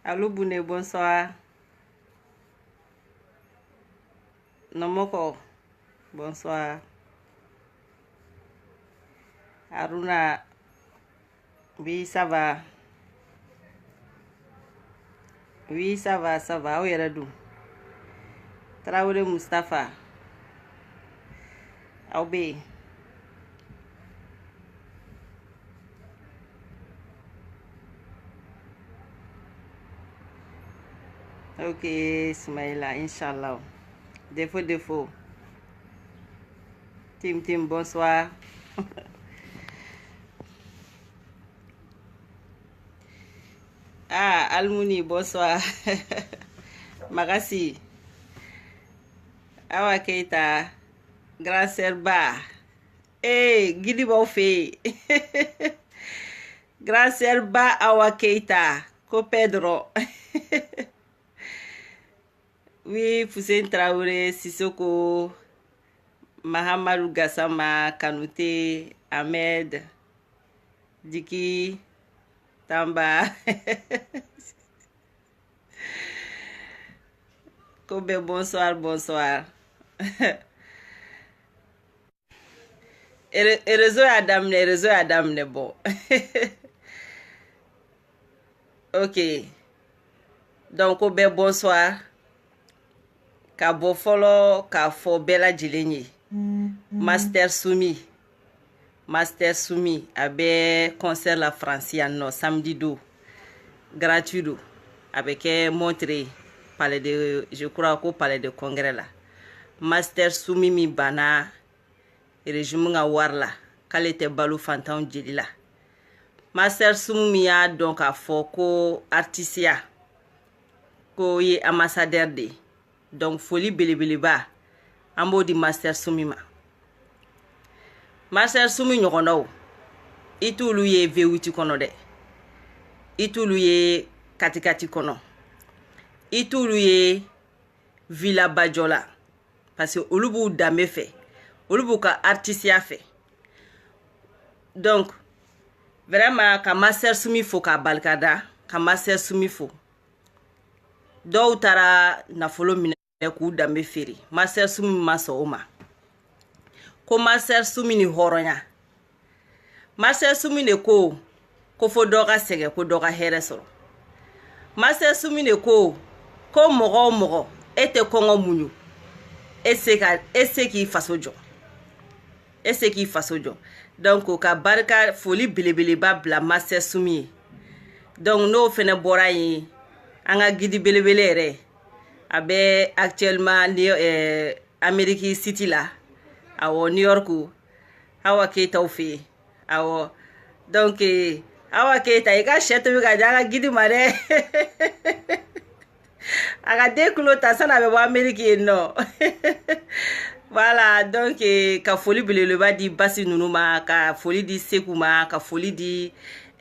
Allô Bouné, bonsoir. Nomoko, bonsoir. Aruna, oui, ça va. Oui, ça va, ça va. Où est d'où? Traoré Mustapha. Aubé. Ok, Smaïla, Inch'Allah. Défaut. Tim, bonsoir. Ah, Almouni, bonsoir. Magasi. Awa Keita. Grand Serba. Hey, Gidi Bofé. Grand Serba Awa Keita. Ko Pedro. Oui, Foussine Traoré, Sissoko, Mahamadou Gassama, Kanouté, Ahmed, Diki, Tamba. Kobe, bonsoir. Et réseau Adam ne bon. Ok. Donc, Kobe, bonsoir. Ka bo folo ka fo bela jilenye. Master Soumi abe concert la France no samedi do gratuit do avec montré palais de je crois qu'au palais de congrès là. Master Soumi mi bana régime nga warla kale te balu fantan jeli la. Master Soumi ya donc a fo ko artisia ko ye ambassadeur de donc folie belebeleba ambo di Master Soumi ma. Master Soumi nyokono itulu ye V8 kono de itulu ye katikati kono itulu ye Villa Bajola parce que olubu dame fait olubu ka artisia fait donc vraiment ka Master Soumi fo ka balkada ka Master Soumi fo do tara na folo mine ku dame feri Master Soumi maso oma ko Master Soumi ni horonya Master Soumi ne ko fo doga sege ko doga here soro Master Soumi ne ko mogo ete kongo munyu ese ki faso jo donc ka barka foli belebele ba bla Master Soumi donc no fene bora yi anga gidi belebele re abe actuellement ni America City la awo New York Awa Keita ofi awo donc Awa Keita ika chete bi ka jaga gidi mare aga dekulo ta sana be America no voilà donc ka foli belele ba di basi nunuma ka foli di sekuma ka foli di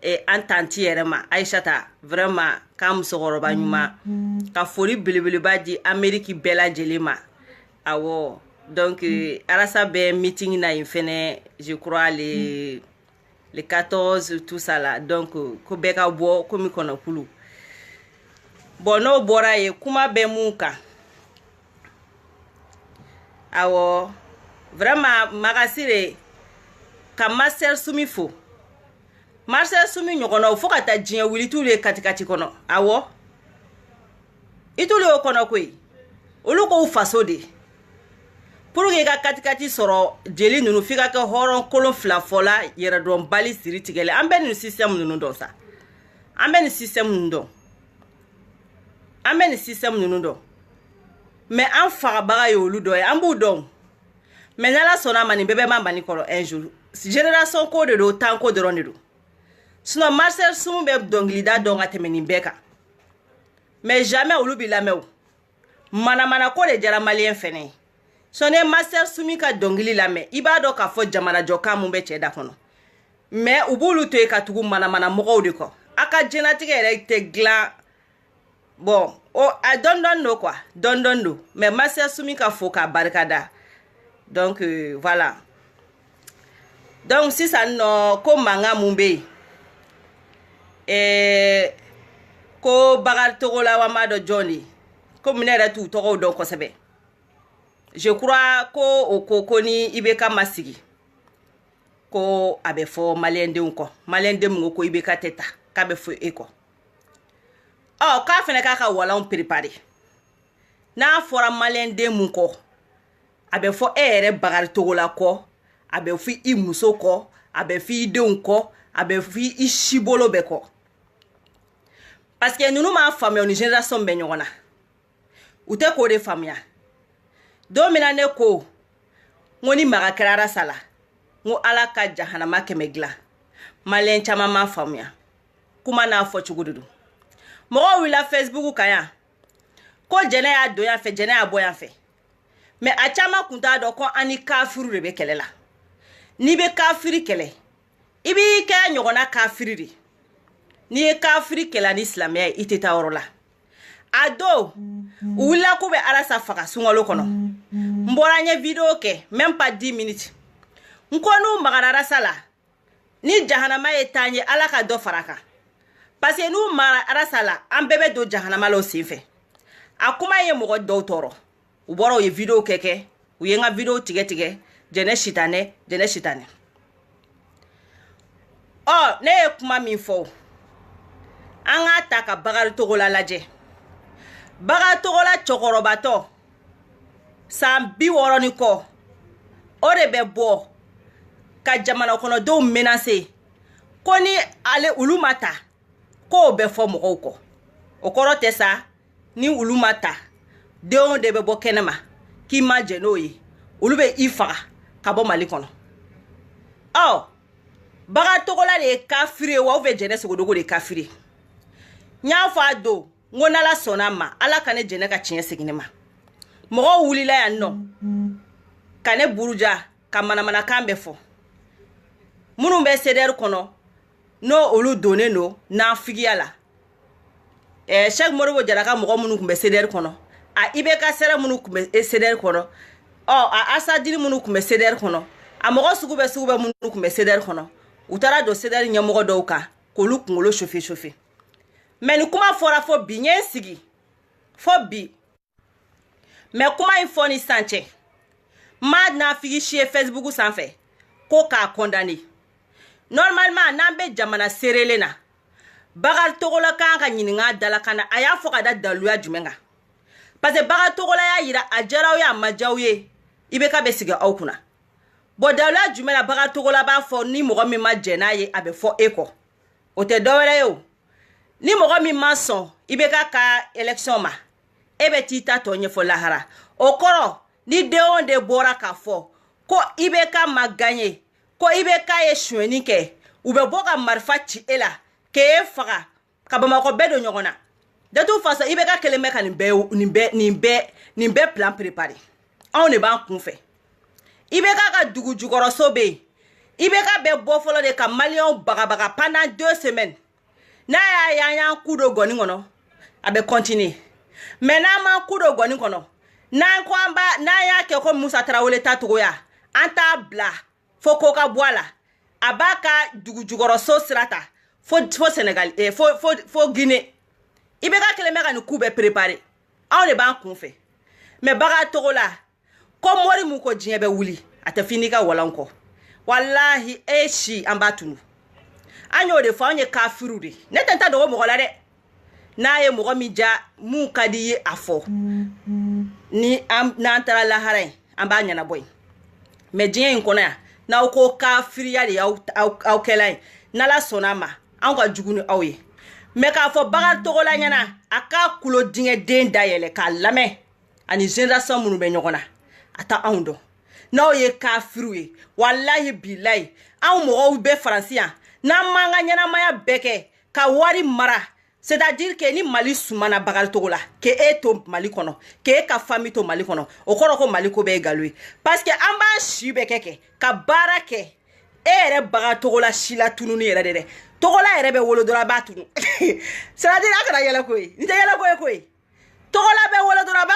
ententi erema Aishata vraiment kam sogoroba nyuma ka foli belele ba di America bela jelema awo donc arasa be meeting na infene je crois les 14 tout ça là donc ko beka bo ko mi kono kulu bon no bora ye kuma be muka awo vraiment magasire ka Master Soumi fo Master Soumi nyokono fo kata jinya wili tous les katikati kono awo itule o kono koi oluko faso de pour que ka katikati soro jeli nunu fika ka horon kolon fla fola yera don bali siri tigele ambe ni system nunu don sa ambe ni system nunu don mais en faga baga yolu do e ambu don mais nala sona mani bebe mamba ni kolo un jour génération ko de do tan ko de ron do sinon Master Soumi be donglida don atemeni beka mais jamais olu bi lamew mana ko de jara malien fene Sonne master sumi ka dongili la me iba do ka fo jamana joka mun be cɛ da kɔnɔ mais u b'olu to ka tugu mana mɔgɔw de kɔ aka jenatigɛ yɛrɛ tɛ glan bon a don no quoi don no mais master sumi ka fo ka barikada donc voilà donc si ça no ko manga mun be ko bagar togola wa ma do Johnny ko mine yɛrɛ t'u tɔgɔw dɔn kosɛbɛ je crois ko o ko ni ibeka masigi ko abe fo malien kɔ malien denw ko ibeka teta ka be fo eko ka fene ka walan préparer na fora malien denw kɔ abe fo yɛrɛ bagar togola kɔ abe fo I muso kɔ abe fo I denw kɔ abe fo I shibolo be kɔ parce que nunu ma faamuya ni génération bɛ ɲɔgɔn na u tɛ ko de faamuya don mina ne ko ngoni maga kɛra sala ngo ala ka jahanama kɛmɛ dilan malien caman ma faamuya kuma n'a fɔ cogo de don mɔgɔw wila Facebook kan yan ko jɛnɛ y'a don yan fɛ jɛnɛ y'a bɔ yan fɛ mais a caman kun t'a dɔn ko ani kafiru de bɛ kɛlɛ la n'i bɛ kafiri kɛlɛ I b'i kɛ ɲɔgɔnna kafiri de n'i ye kafiri kɛlɛ ni silamɛya ye I tɛ taa yɔrɔ la a don u wulila k'u bɛ Alasa faga sunkalo kɔnɔ n bɔra n ye video kɛ même pas 10 minutes n ko n'u magara Alasa la ni jahanama ye taa ɲɛ Ala ka dɔ fara kan parce que n'u magara Alasa la an bɛɛ bɛ don jahanama la o senfɛ a kuma ye mɔgɔ dɔw tɔɔrɔ u bɔra u ye video kɛ u ye n ka video tigɛ jɛnɛ sitanɛ ne ye kuma min fɔ an ka ta ka Bakari Togola lajɛ Bakari Togola cɛkɔrɔbatɔ san 60 ni kɔ o de bɛ bɔ ka jamana kɔnɔdenw menacer ko ni ale ulu ma ta ko bɛ fɔ mɔgɔw kɔ o kɔrɔ tɛ sa ni ulu ma ta denw de bɛ bɔ kɛnɛma k'i ma jɛ n'o ye olu bɛ I faga ka bɔ Mali kɔnɔ Bakari Togola de ye kafiri wa ou bien jɛnɛ sogodogo de ye kafiri n y'a fɔ a don n ko n'Ala sɔnna ma Ala ka ne jɛnɛ ka tiɲɛ segin ne ma mɔgɔw wulila yan nɔ ka ne buruja ka manamanakan bɛ fɔ minnu bɛ CDR kɔnɔ n'o olu donnen don nafigiya la Cheikh Modibo Jara ka mɔgɔ minnu tun bɛ CDR kɔnɔ a IBK sɛrɛ minnu tun bɛ CDR kɔnɔ a Asadini minnu tun bɛ CDR kɔnɔ a mɔgɔ sugu bɛ minnu tun bɛ CDR kɔnɔ u taara don CDR ɲɛmɔgɔ dɔw kan k'olu kunkolo chauffer mais ni kuma fɔra fɔ bi n ye n sigi fɔ bi mais kuma in fɔ ni sisan cɛ ma nafigi si ye Facebook sanfɛ ko k'a condamner normalement n'an bɛ jamana seerelen na Bakari Togola kan ka ɲininka dalakan na a y'a fɔ ka da daluya jumɛn kan parce que Bakari Togola y'a yira a jaraw ye a ma jaw ye IBK bɛ sigi aw kunna bon daluya jumɛn na Bakari Togola b'a fɔ ni mɔgɔ min ma jɛ n'a ye a bɛ fɔ e kɔ o tɛ dɔwɛrɛ ye o ni mɔgɔ min ma sɔn IBK ka élection ma e bɛ t'i ta tɔ ɲɛfɔ lahara o kɔrɔ ni denw de bɔra k'a fɔ ko IBK ma gagné ko IBK ye suɲɛni kɛ u bɛ bɔ ka marifa ci e la k'e faga ka Bamakɔ bɛɛ don ɲɔgɔn na de toute façon IBK kelen bɛ ka nin bɛɛ plan préparé anw de b'an kunfɛ IBK ka dugu jukɔrɔso bɛ yen IBK bɛ bɔ fɔlɔ de ka maliyɛnw bagabaga pendant 2 semaines n'a y'a y'an ku do gɔni kɔnɔ a bɛ continuer mais n'an m'an ku do gɔni kɔnɔ n'an y'a kɛ ko Musa Tarawele ta togoya an t'a bila fo ko ka bɔ a la a b'a ka dugu jukɔrɔso sira ta fo Sénégal fo Guinée IBK kelen bɛ ka nin ku bɛɛ préparer anw de b'an kunfɛ mais Bakari Togola ko mori mun ko diɲɛ bɛ wuli a tɛ fini ka walan kɔ wallahi e si an b'a tunu an y'o de fɔ an ye kafiru de ne tɛ n ta dogo mɔgɔ la dɛ n'a ye mɔgɔ min ja mun ka di ye a fɔ ni n'an taara lahara yen an b'a ɲɛnabɔ yen mais diɲɛ in kɔnɔ yan n'aw ko kafiriya de y'aw kɛla yen n'Ala sɔnna ma anw ka jugu ni aw ye mais k'a fɔ Bakari Togola ɲɛna a ka kulo dingɛ den dayɛlɛ k'a lamɛn ani génération minnu bɛ ɲɔgɔn na a ta anw dɔn n'aw ye kafiru ye wallahi bilahi anw mɔgɔw bɛ Faransi yan n'an m'an ka ɲɛnamaya bɛɛ kɛ ka wari mara c'est-à-dire que ni Mali soumana bagal togo la ke e to Mali kono ke e ka famille to Mali kono o koro ko Mali ko be galwe parce que an ba shi be keke ka bara ke e ere bagal togo la shila tununi yere de togo la yere be wolo dora ba tunu c'est-à-dire akara yela koy ni te yela koy togo la be wolo dora ba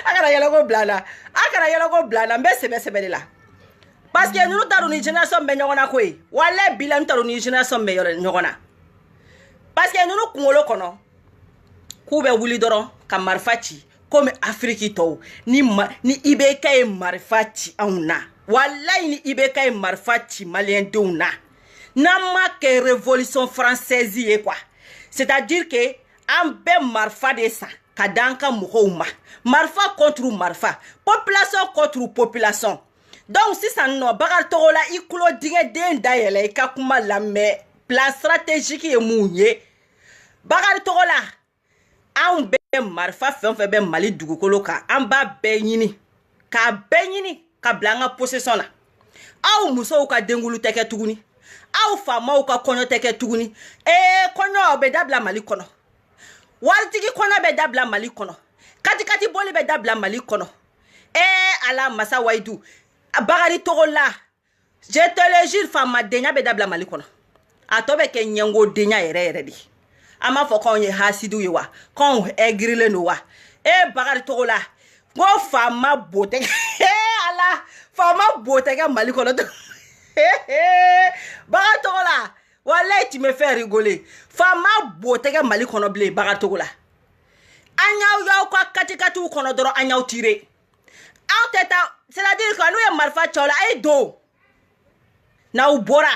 akara yela ko blana mbe sebe de la parce que nous taru ni génération be nyogona koy wala bilan taru ni génération be nyogona parce que nous kungolo kono kube wuli doron ka marfachi comme Afrique to ni ibeka e marfachi auna wallahi ni ibeka e marfachi malien deuna nama ke révolution française ye quoi c'est-à-dire que an be marfa de ça ka danka muhouma marfa contre marfa population contre population donc si ça no bagar togola ikulo dinge den dayele ka kuma la me plan stratégique et mouillé bagar togola an be marfa fe be Mali dugukolo ka an ba benyini ka blanga possession la aw muso ka dengulu teke tuguni aw fama ka konyo teke tuguni konyo be dabla Mali kono waltigi konyo be dabla Mali kono kati boli be dabla Mali kono ala masa waidu bagari togola je te le jure fama denya be dabla Mali kono atobe ke nyango denya yere di ama fo kon ye hasidu yewa kon egrile no wa bagari togola go fama bote ala fama bote ga Mali kono bagari togola wallahi tu me fais rigoler fama bote ga Mali kono ble bagari togola anyaw yaw ko kati kono doro anyaw tire en tête c'est-à-dire que nous y marfa chola ay do na ubora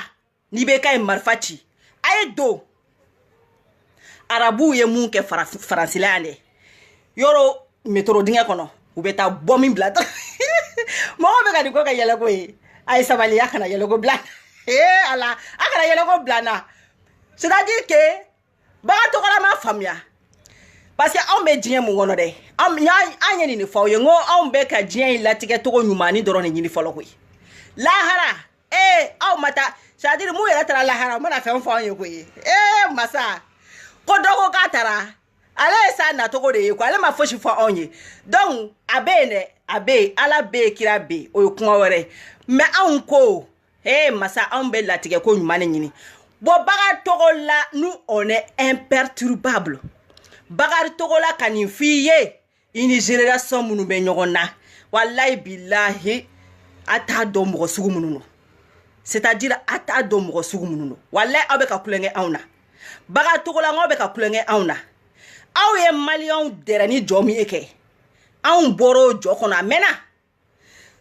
ni be kay marfachi ay do arabu ye mun ke francilane yoro metro dinga kono ubeta bombing blata mo be ka diko ka yela ko ay sabali yakana yela ko blan ala akana yela ko blana c'est-à-dire que ba to ko la ma famia parce que on be dien mu wono de am anya ni fo ye ngo on be ka dien la tike to ko nyumani doro ni ni folo ko lahara aw mata c'est-à-dire mu yela tara lahara mo na fe fo ye ko masa ko dogo ka tara ale sa na to ko de ko ale ma fo shi fo onye donc abe ala be kira be o kuma wore mais an ko masa on be la tike ko nyumani ni bo baga to ko la nous on est imperturbable bagar togola kani fiye ini génération munu be nyogona wallahi billahi ata do mo sugu munu c'est-à-dire ata do mo sugu munu wallahi abe ka kulenge awna bagar togola ngobe ka kulenge awna aw ye malion derani jomi eke aw boro joko na mena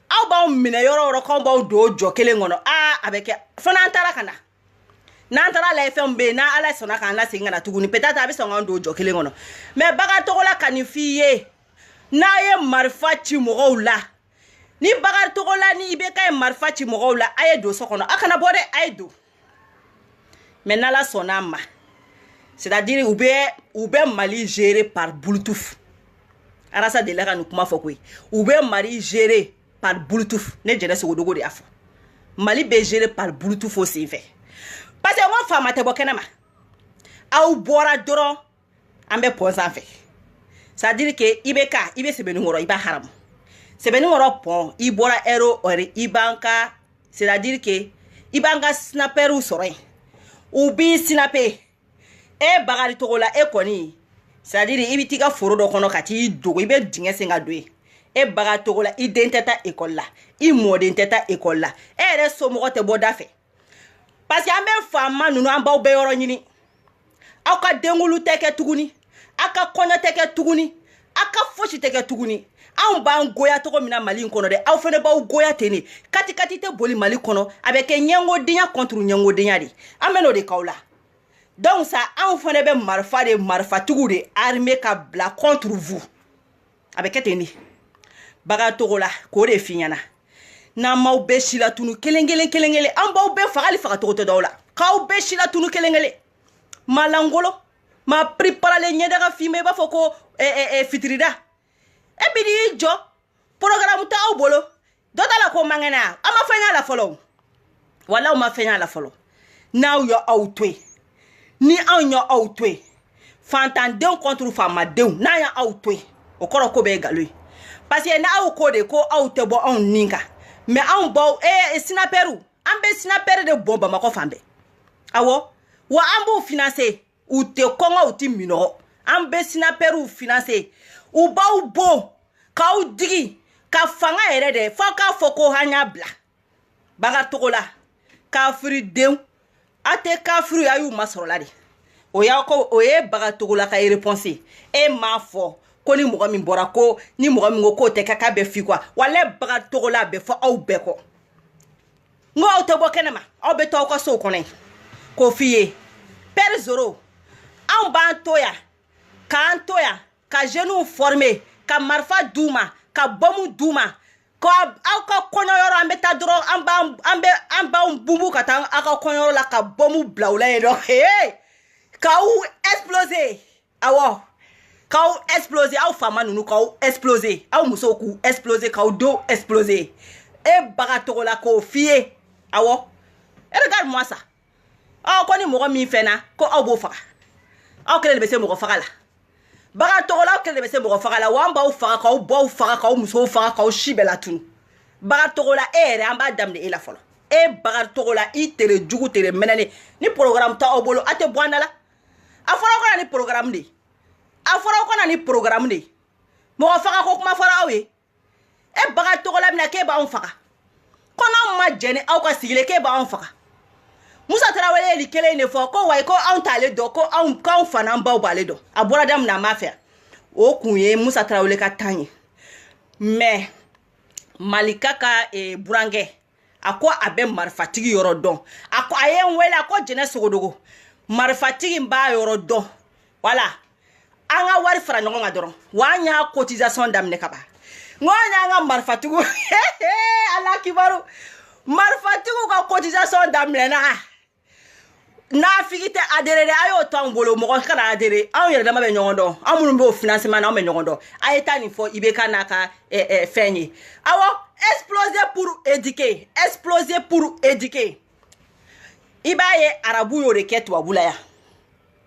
aw ba mine yoro ko ba do jokele ngono abeke fona antara kana nantara la FMB na ala sona kan la singa na tuguni peut-être abi songa ndo jokele ngono mais baga togola kanifiye na ye marfachi mogola ni baga togola ni ibeka ye marfachi mogola aye do sokono akana bode aye do mais na la sona ma c'est-à-dire ube Mali géré par Bluetooth arasa de la nous kuma fokoi ube Mali géré par Bluetooth ne jere se godogo de afo Mali be géré par Bluetooth aussi fait parce que mon femme te bokenama au bora doro ambe poza fait c'est-à-dire que ibe sebenu ngoro iba haram sebenu ngoro pon ibora ero ori ibanka c'est-à-dire que ibanga snapperu sore ubi snapper bagari togola koni c'est-à-dire ibitika foro do kono kati dogo ibe dinga senga doe baga togola identité école la modenteta école la re somo te boda fait parce que ambe fama nunu amba be yoro nyini aka dengulu teke tuguni aka konya teke tuguni aka foshi teke tuguni amba ngoya to ko mina Mali kono de aw fene ba goya teni kati te boli Mali kono avec nyengo dinya contre nyengo dinya di ameno de kaula donc ça aw fene be marfa tugudi armée ka bla contre vous avec teni baga togola ko de finyana na mau be shila tunu kelengele amba be fagali fagato to dawla kaw be shila tunu kelengele malangolo ma prepara le nyeda ga fime ba foko fitrida bidi jo programme ta obolo dotala ko mangena ama fanya la follow wala ma fanya la follow now you outwe ni an yo aw to ye fantandenw contre famadenw n'a ya aw to ye o kɔrɔ ko bɛ galo ye parce que n'aw ko de ko aw tɛ bɔ anw nin kan mais anw baw sinaperu an bɛ sinapɛri de bɔn Bamakɔ fan bɛɛ awɔ wa an b'u financer u tɛ kɔngɔ u tɛ minɔgɔ an bɛ sinapɛriw financer u b'aw bon k'aw digi ka fanga yɛrɛ de fo k'a fɔ ko an y'a bila Bagatogo la kafiridenw a tɛ kafiriw a y'u masɔrɔ la de o ye Bagatogo la ka réponse e m'a fɔ ko ni mɔgɔ min bɔra ko ni mɔgɔ min ko k'o tɛ kɛ k'a bɛ fi quoi walahi Bagatogo la a bɛ fɔ aw bɛɛ kɔ n ko aw tɛ bɔ kɛnɛma aw bɛ to aw ka sow kɔnɔ k'o f'i ye Père Zoro anw b'an to yan k'an to yan ka jeunes former ka marifa d'u ma ka bombe d'u ma ko aw ka kɔɲɔyɔrɔ an bɛ taa dɔrɔn an b'anw bunbu ka taa aw ka kɔɲɔyɔrɔ la ka bombe bila u la yen nɔ k'aw exploser awɔ k'aw exploser aw faama ninnu k'aw exploser aw musow k'u exploser k'aw denw exploser Bagatogo la k'o f'i ye awɔ regarde-moi ça ko ni mɔgɔ min fɛnna ko aw b'o faga aw kelen de bɛ se mɔgɔ faga la Bagatogo la aw kelen de bɛ se mɔgɔ faga la wa an b'aw faga k'aw baw faga k'aw musow faga k'aw si bɛɛ latunu Bagatogo la yɛrɛ an b'a daminɛ e la fɔlɔ Bagatogo la I tere jugu tere mɛnɛni ni programme t'aw bolo a tɛ bɔ an da la a fɔra aw kana ni programme de a fɔra aw kana ni programme de mɔgɔ faga ko kuma fɔra aw ye Bagatogo la bɛna k'e b'anw faga ko n'anw ma jɛn ni aw ka sigilen k'e b'anw faga Musa Tarawele ye nin kelen de fɔ ko wayi ko anw t'ale dɔn ko k'anw fa n'an baw b'ale dɔn a bɔra da min na a m'a fɛ o kun ye Musa Tarawele ka tan ye mais Malika ka burankɛ a ko a bɛ marifatigi yɔrɔ dɔn a ye n wele a ko Jɛnɛ Sogodogo marifatigi b'a yɔrɔ dɔn voilà an ka wari fara ɲɔgɔn kan dɔrɔn wa an y'a cotisation daminɛ ka ban n ko an y'an ka marifatigiw Ala kibaru marifatigiw ka cotisation daminɛna n'afigi tɛ adhéré dɛ a y'o to an bolo mɔgɔ kana adhéré anw yɛrɛ dama bɛ ɲɔgɔn dɔn anw minnu b'o financement na anw bɛ ɲɔgɔn dɔn a ye taa nin fɔ IBK n'a ka fɛn ye awɔ exploser pour éduquer i b'a ye arabu y'o de kɛ tubabu la yan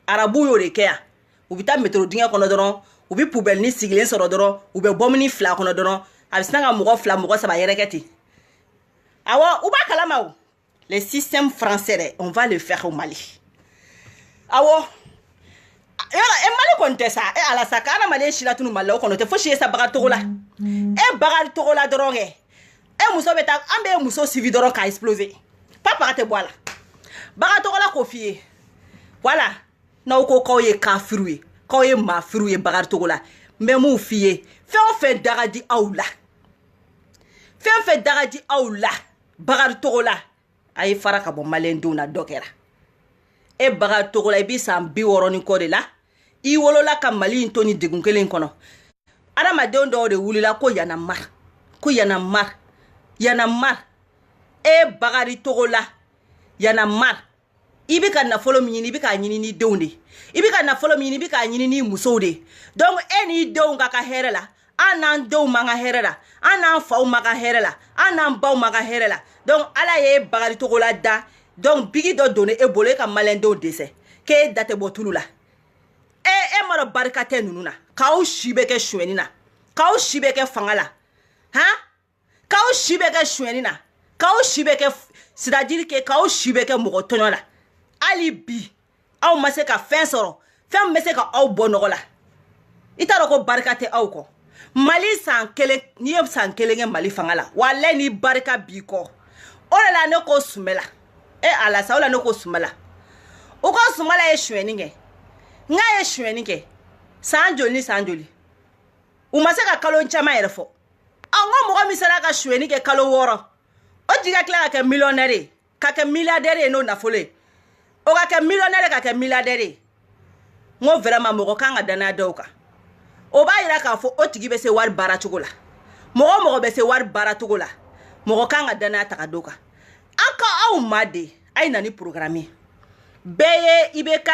arabu y'o de kɛ yan u bɛ taa métro dingɛ kɔnɔ dɔrɔn u bɛ poubelle ni sigilen sɔrɔ dɔrɔn u bɛ bombe fila kɔnɔ dɔrɔn a bɛ sina ka mɔgɔ fila mɔgɔ saba yɛrɛkɛ ten awɔ u b'a kalama o le système français on va le faire au Mali awɔ Mali kɔni tɛ sa ala sa ka adamaden si latunu Mali la o kɔni tɛ fosi ye sa Bagatogo la Bagatogo la dɔrɔn kɛ muso bɛ taa an bɛ muso suivi dɔrɔn k'a exploser papa tɛ bɔ a la Bagatogo la k'o f'i ye voilà n'aw ko k'aw ye kafiriw ye k'aw ye maafiriw ye Bagatogo la n bɛ mun f'i ye fɛn o fɛn daga di aw la fɛn fɛn daga di aw la Bagatogo la a ye fara ka bɔ maliyɛndenw na dɔ kɛra Bagatogo la i bɛ san 60 ni kɔ de la i wolola ka Mali in to ni degun kelen kɔnɔ adamadenw dɔw de wulila ko yanamar Bagatogo la yanamar i bɛ ka nafolo min ɲini i bɛ k'a ɲini ni denw de i bɛ ka nafolo min ɲini i bɛ k'a ɲini ni musow de donc n'i denw ka hɛrɛ la an n'an denw ma ka hɛrɛ la an n'an faw ma ka hɛrɛ la an n'an baw ma ka hɛrɛ la donc ala ye Bagatogo la da donc bigi dɔ donne e bolo e ka maliyɛndenw dɛsɛ k'e da tɛ bɔ tulu la e ma dɔn barika tɛ ninnu na k'aw si bɛ kɛ suɲɛni na k'aw si bɛ kɛ fanga la k'aw si bɛ kɛ suɲɛni na k'aw si bɛ kɛ c'est-à-dire que k'aw si bɛ kɛ mɔgɔ tɔɲɔ la hali bi aw ma se ka fɛn sɔrɔ fɛn min bɛ se ka aw bɔ nɔgɔ la i t'a dɔn ko barika tɛ aw kɔ Mali san kelen n'i ye san kelen kɛ Mali fanga la walahi ni barika b'i kɔ o de la ne ko Sumala ala sa o la ne ko Sumala o ko Sumala ye suɲɛni kɛ n'a ye suɲɛni kɛ san joli ni san joli u ma se ka kalo caman yɛrɛ fɔ n ko mɔgɔ min sera ka suɲɛni kɛ kalo 6 o jigi ka tila ka kɛ millionnaire ye ka kɛ milliardaire ye n'o nafolo ye o ka kɛ millionnaire ka kɛ milliardaire ye n ko vraiment mɔgɔ kan ka danaya dɔw kan o b'a yira k'a fɔ o tigi bɛ se wari baara cogo la mɔgɔ bɛ se wari baara cogo la mɔgɔ kan ka danaya ta ka d'o kan an ka aw ma de a ye na ni programme bɛɛ ye IBK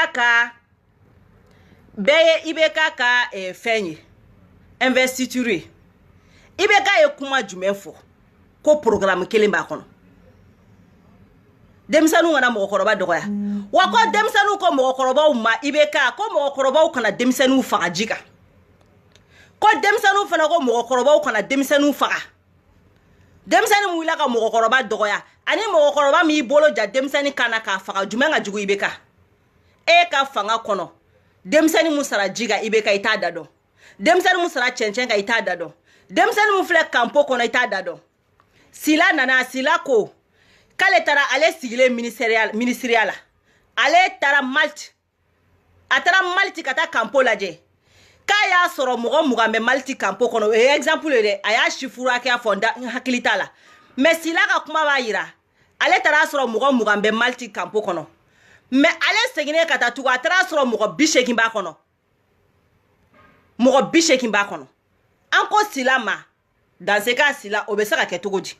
ka fɛn ye investiture ye IBK ye kuma jumɛn fɔ ko programme kelen b'a kɔnɔ Demsanu ngana mɔgɔkɔrɔba dɔgɔya wa ko demsanu ko mɔgɔkɔrɔbaw ma ibeka ko mɔgɔkɔrɔbaw kana demsanu faga jika ko demsanu fana ko mɔgɔkɔrɔbaw kana demsanu faga demsanu mu wila ka mɔgɔkɔrɔba dɔgɔya ani mɔgɔkɔrɔba mi bolo ja demsanu kana ka faga jumɛn ka jugu ibeka e ka fanga kɔnɔ demsanu mu sara jiga ibeka ita dado demsanu mu sara cɛncɛn ka ita dado demsanu mu filɛ kampo kɔnɔ ita dado sila nana sila ko k'ale tara ale sigilen ministériel la ale tara Malte a tara Malte ka taa kampo lajɛ k'a y'a sɔrɔ mɔgɔ 20 bɛ Malte kampo kɔnɔ o ye exemple ye dɛ a y'a chiffre hakɛya fɔ n hakili t'a la mais sila ka kuma b'a yira ale taara sɔrɔ mɔgɔ 20 bɛ Malte kampo kɔnɔ mais ale seginnen ka taa tugun a taara sɔrɔ mɔgɔ 80 b'a kɔnɔ mɔgɔ 80 b'a kɔnɔ an ko sila ma dans ce cas sila o bɛ se ka kɛ cogo di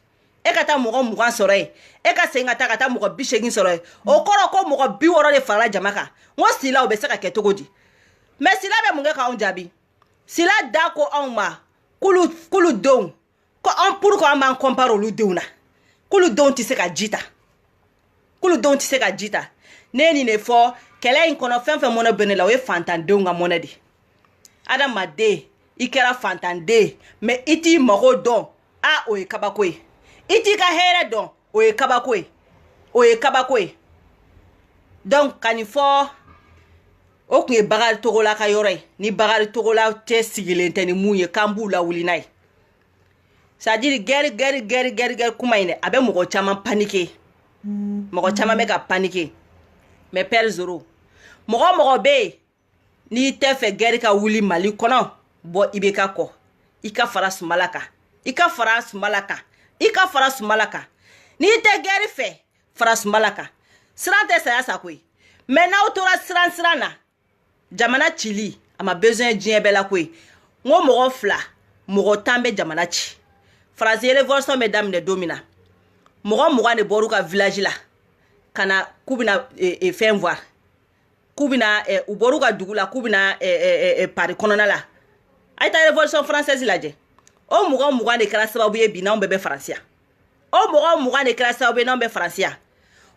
e ka taa mɔgɔ 20 sɔrɔ ye e ka segin ka taa mɔgɔ 80 sɔrɔ ye o kɔrɔ ko mɔgɔ 60 de farala jama kan n ko sila o bɛ se ka kɛ cogo di mais sila bɛ mun kɛ k'anw jaabi sila da ko anw ma k'ulu denw ko an pourquoi an b'an compare olu denw na k'ulu denw tɛ se ka ji ta k'ulu denw tɛ se ka ji ta ne ye nin de fɔ kɛlɛ in kɔnɔ fɛn fɛn mɔnɛ bɛ ne la o ye fantandenw ka mɔnɛ de adamaden i kɛra fantanden mais i t'i mago dɔn o ye kabako ye i t'i ka hɛrɛ dɔn o ye kabako ye o ye kabako ye donc ka nin fɔ o kun ye Bakari Togola ka yɔrɔ ye ni Bakari Togola tɛ sigilen tɛ ni mun ye k'an b'u lawuli n'a ye c'est à dire gɛri kuma in dɛ a bɛ mɔgɔ caman paniquer mɔgɔ caman bɛ ka paniquer mais Père Zoro mɔgɔ bɛ yen n'i tɛ fɛ gɛri ka wuli Mali kɔnɔ bɔ IBK kɔ i ka fara Sumala kan i ka fara Sumala kan i ka fara Sumala kan n'i tɛ gɛri fɛ fara Sumala kan siran tɛ saya sako ye mais n'aw tora siran na jamana cili a ma besoin diɲɛ bɛɛ la koyi n ko mɔgɔ 2 mɔgɔ 10 bɛ jamana ci faransi révolution bɛ daminɛ don min na mɔgɔ 20 de bɔr'u ka village la ka na k'u bɛna fɛn voir k'u bɛna u bɔr'u ka dugu la k'u bɛna Paris kɔnɔna la a ye taa révolution française lajɛ o mɔgɔ 20 de kɛra sababu ye bi n'anw bɛɛ bɛ faransiya o mɔgɔ 20 de kɛra sababu ye n'anw bɛ faransiya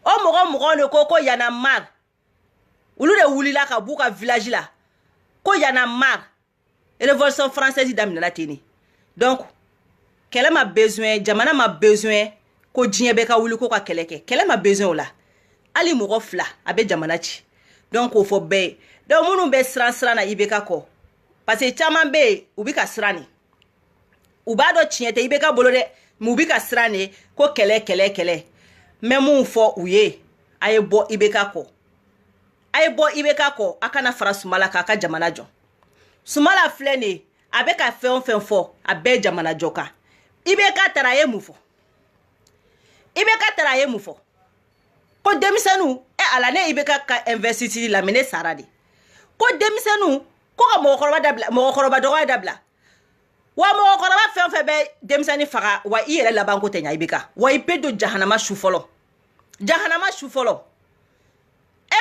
o mɔgɔ 20 de ko yana marre olu de wulila ka b'u ka village la ko yana marre révolution française daminɛna ten ne donc kɛlɛ ma besoin jamana ma besoin ko diɲɛ bɛɛ ka wuli ko ka kɛlɛ kɛ kɛlɛ ma besoin o la hali mɔgɔ 2 a bɛ jamana ci donc o fɔ bɛɛ ye donc minnu bɛ siran na IBK kɔ parce que caman bɛ yen u bɛ ka siran ne u b'a dɔn tiɲɛ tɛ IBK bolo dɛ mais u bɛ ka siran ne ko kɛlɛ mais mun fɔ u ye a ye bɔ IBK kɔ a ye bɔ IBK kɔ a kana fara Sumala k'a ka jamana jɔ Sumala filɛ nin a bɛ ka fɛn o fɛn fɔ a bɛɛ jamana jɔ kan IBK taara a ye mun fɔ IBK taara a ye mun fɔ ko denmisɛnninw ala ne IBK ka investisseur la ne sara de ko denmisɛnninw ko ka mɔgɔkɔrɔba dɔgɔya dabila wa mɔgɔkɔrɔba fɛn fɛn bɛ denmisɛnnin faga wa i yɛrɛ laban ko tɛ ɲa IBK wa i bɛ don jahanama su fɔlɔ e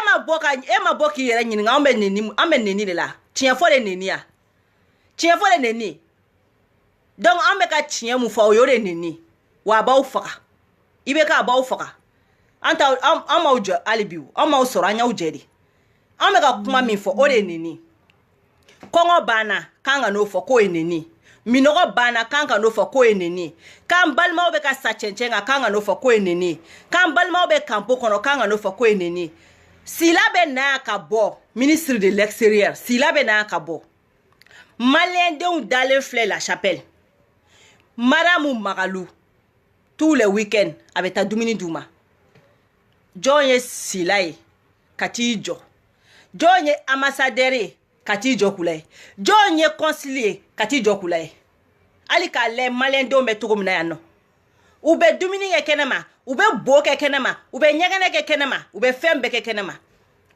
ma bɔ k'i yɛrɛ ɲininka an bɛ neni de la tiɲɛ fɔ de neni ya tiɲɛ fɔ de neni donc an bɛ ka tiɲɛ mun fɔ o y'o de neni wa a b'aw faga IBK a b'aw faga an m'aw jɔ hali bi an m'aw sɔrɔ an y'aw jɛ de an bɛ ka kuma min fɔ o de neni kɔngɔ banna k'an ka n'o fɔ k'o ye neni minɔgɔ banna k'an ka n'o fɔ k'o ye neni k'an balimaw bɛ ka sa cɛncɛn kan k'an ka n'o fɔ k'o ye neni k'an balimaw bɛ kampo kɔnɔ k'an ka n'o fɔ k'o ye neni sila bɛ na ka bɔ ministre de l'extérieur sila bɛ na ka bɔ maliyɛndenw dalen filɛ la chapelle Maramu Magalu tous les week-ends a bɛ taa dumuni d'u ma jɔn ye sila ye ka t'i jɔ jɔn ye ambassadeur ye ka t'i jɔ kula ye jɔn ye conseiller ye ka t'i jɔ kula ye hali k'a lajɛ maliyɛndenw bɛ cogo min na yan nɔ u bɛ dumuni kɛ kɛnɛma u bɛ bo kɛ kɛnɛma u bɛ ɲɛgɛnɛ kɛ kɛnɛma u bɛ fɛn bɛɛ kɛ kɛnɛma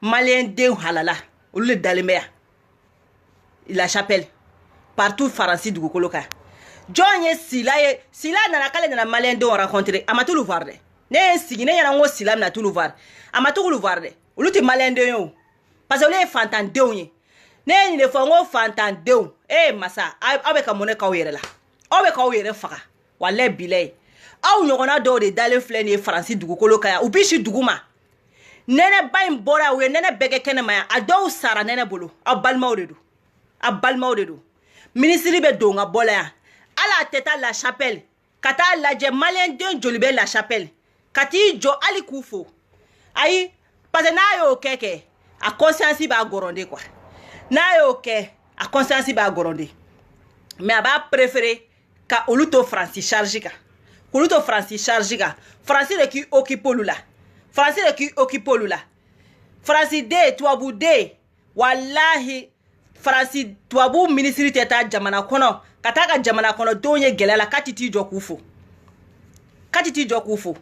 maliyɛndenw halala olu de dalen bɛ yan la chapelle partout faransi dugukolo kan jɔn ye sila nana k'ale nana maliyɛndenw rencontrer a ma t'olu voir dɛ ne ye n sigi ne ɲɛna n ko sila bɛna t'olu voir a ma t'olu voir dɛ olu tɛ maliyɛndenw ye o parce que olu ye fantandenw ye ne ye nin de fɔ n ko fantandenw masa aw bɛ ka mun de k'aw yɛrɛ la aw bɛ k'aw yɛrɛ faga walayi bilayi aw ɲɔgɔnna dɔw de dalen filɛ nin ye faransi dugukolo kan yan u bi si dugu ma nɛnɛ ba in bɔra u ye nɛnɛ bɛɛ kɛ kɛnɛma yan a dɔw sara nɛnɛ bolo aw balimaw de don a balimaw de don minisiri bɛ don ka bɔ la yan hali a tɛ taa la chapelle ka taa lajɛ maliyɛn den joli bɛ la chapelle ka t'i jɔ hali k'u fo ayi parce que n'a y'o kɛ a conscience b'a gɔrɔnde quoi n'a y'o kɛ a conscience b'a gɔrɔnde mais a b'a préféré ka olu to Faransi charge kan k'olu to Faransi charge kan Faransi de k'i occupe olu la Faransi de k'i occupe olu la Faransi den tubabu den walahi Faransi tubabu ministre tɛ taa jamana kɔnɔ ka taa ka jamana kɔnɔ denw ye gɛlɛya la k'a ti t'i jɔ k'u fo k'a ti t'i jɔ k'u fo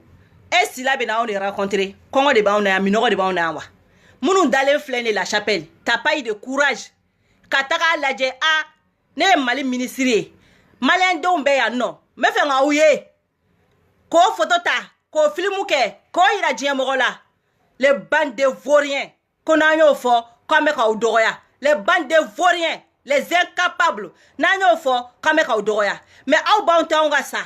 e sila bɛ na anw de rencontrer kɔngɔ de b'anw na yan minɔgɔ de b'anw na yan wa minnu dalen filɛ ni la chapelle t'as pas eu de courage ka taga lajɛ a ne ye Mali ministre ye maliyɛn denw bɛ yan nɔ n bɛ fɛ k'aw ye k'o photo ta k'o film kɛ k'o yira diɲɛ mɔgɔ la les bandes de vauriens ko n'an y'o fɔ k'an bɛ k'aw dɔgɔya les bandes de vauriens les incapables n'an y'o fɔ k'an bɛ k'aw dɔgɔya mais aw b'anw to anw ka sa